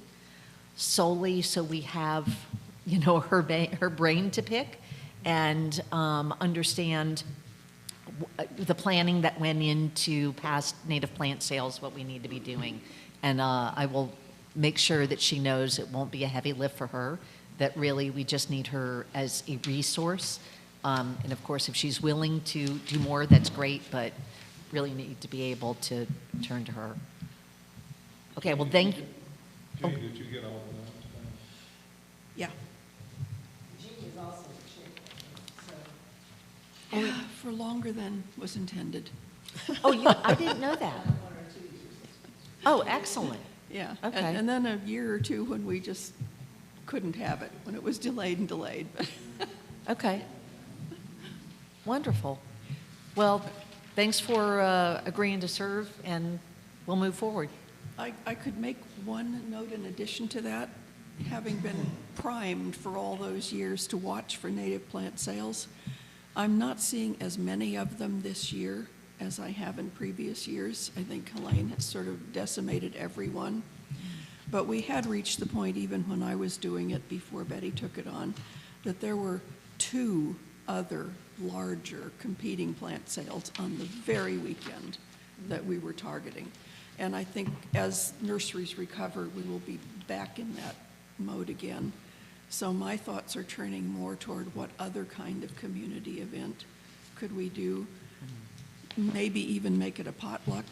solely so we have, her brain to pick and understand the planning that went into past native plant sales, what we need to be doing. And I will make sure that she knows it won't be a heavy lift for her, that really we just need her as a resource. And of course, if she's willing to do more, that's great, but really need to be able to turn to her. Okay, well, thank you. Jane, did you get all of that? Yeah. Jean is also a Yeah, for longer than was intended. Oh, I didn't know that. Oh, excellent. Yeah. Okay. And then a year or two when we just couldn't have it, when it was delayed and delayed. Okay. Wonderful. Well, thanks for agreeing to serve, and we'll move forward. I could make one note in addition to that. Having been primed for all those years to watch for native plant sales, I'm not seeing as many of them this year as I have in previous years. I think Helene has sort of decimated everyone. But we had reached the point, even when I was doing it before Betty took it on, that there were 2 other larger competing plant sales on the very weekend that we were targeting. And I think as nurseries recover, we will be back in that mode again. So my thoughts are turning more toward what other kind of community event could we do? Maybe even make it a potluck.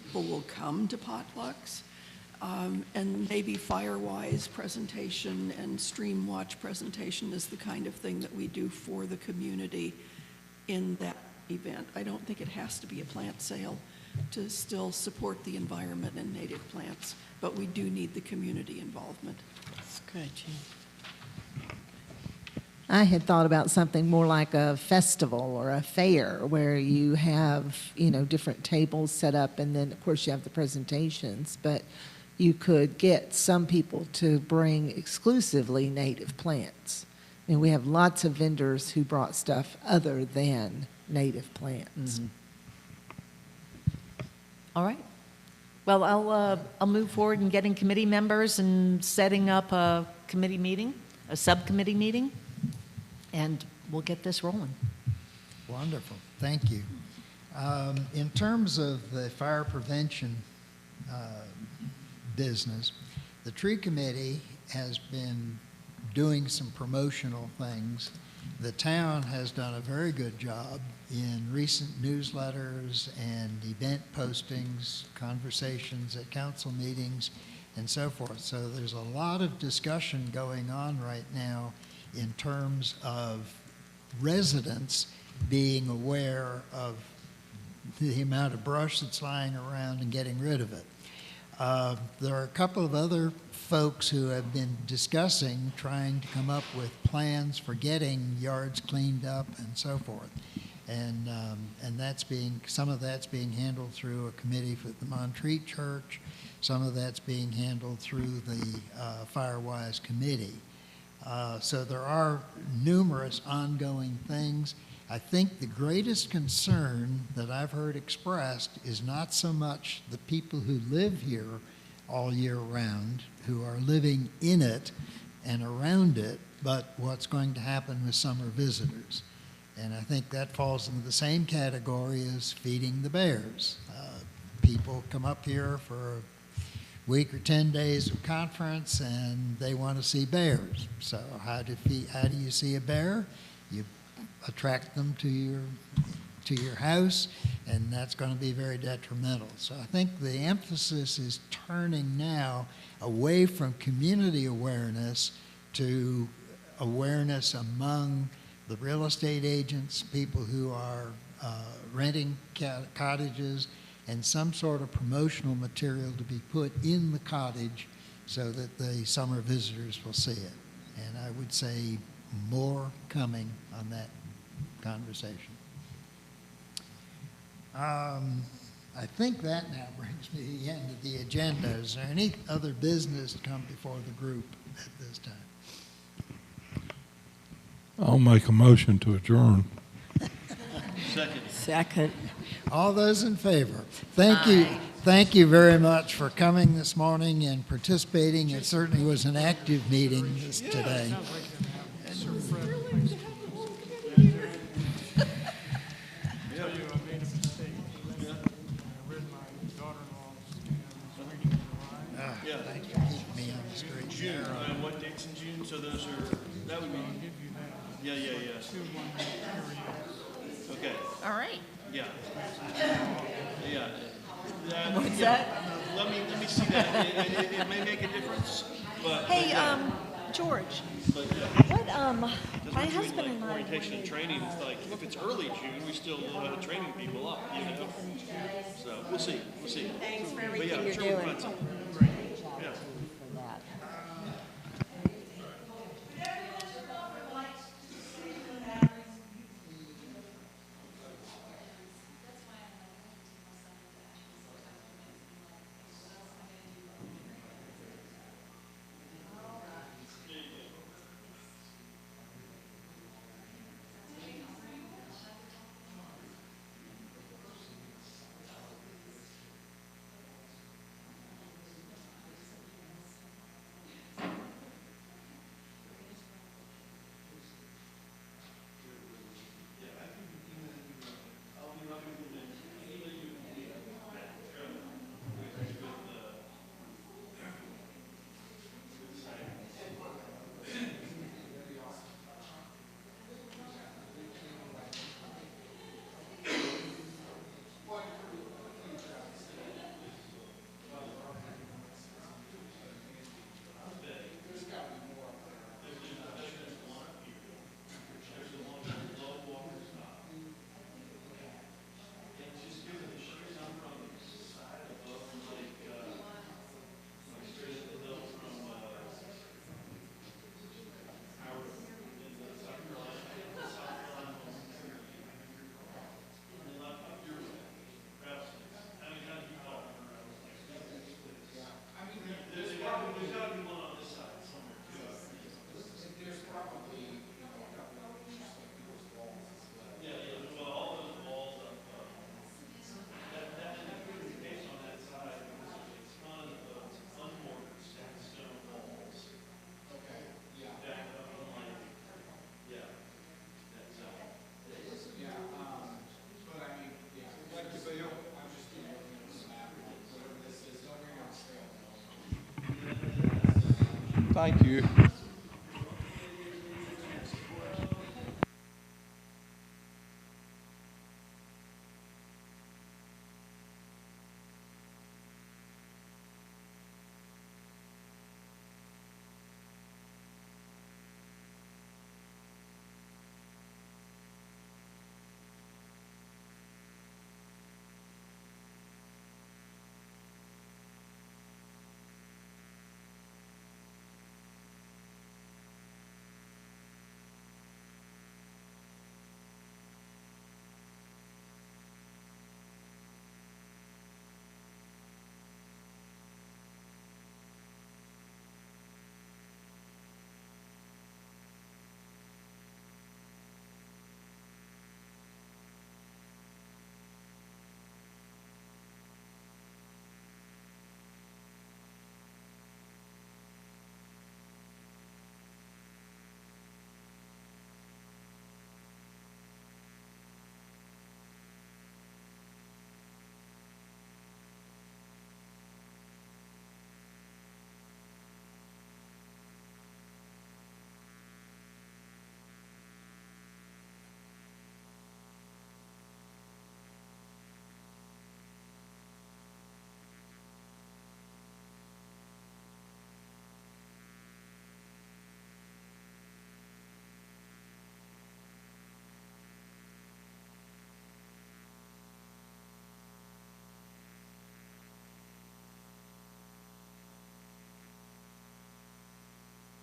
People will come to potlucks. And maybe Firewise presentation and Stream Watch presentation is the kind of thing that we do for the community in that event. I don't think it has to be a plant sale to still support the environment and native plants, but we do need the community involvement. That's good, Jean. I had thought about something more like a festival or a fair where you have, different tables set up, and then, of course, you have the presentations, but you could get some people to bring exclusively native plants. I mean, we have lots of vendors who brought stuff other than native plants. Mm-hmm. All right. Well, I'll move forward in getting committee members and setting up a committee meeting, a subcommittee meeting, and we'll get this rolling. Wonderful, thank you. In terms of the fire prevention business, the tree committee has been doing some promotional things. The town has done a very good job in recent newsletters and event postings, conversations at council meetings, and so forth. So there's a lot of discussion going on right now in terms of residents being aware of the amount of brush that's lying around and getting rid of it. There are a couple of other folks who have been discussing trying to come up with plans for getting yards cleaned up and so forth. And some of that's being handled through a committee for the Montreat Church. Some of that's being handled through the Firewise Committee. So there are numerous ongoing things. I think the greatest concern that I've heard expressed is not so much the people who live here all year round, who are living in it and around it, but what's going to happen with summer visitors. And I think that falls into the same category as feeding the bears. People come up here for a week or 10 days of conference and they want to see bears. So how do you see a bear? You attract them to your house, and that's going to be very detrimental. So I think the emphasis is turning now away from community awareness to awareness among the real estate agents, people who are renting cottages, and some sort of promotional material to be put in the cottage so that the summer visitors will see it. And I would say more coming on that conversation. I think that now brings me to the end of the agenda. Is there any other business to come before the group at this time? I'll make a motion to adjourn. Second. All those in favor? Thank you. Thank you very much for coming this morning and participating. It certainly was an active meeting today. Thanks for keeping me on the straight and June, narrow. what dates in June? So those are, that would be, yeah. Okay, All right. yeah. Yeah. What's Yeah. that? Let me see that. It may make a difference, but. Hey, George, But, what, because my we're doing husband like and I orientation and wanted, training, it's like, if it's early June, we still know how to training people up, you know? So, we'll see. Thanks for But everything yeah, I'm you're sure we'll doing. find something. Yeah. For that. Thank you.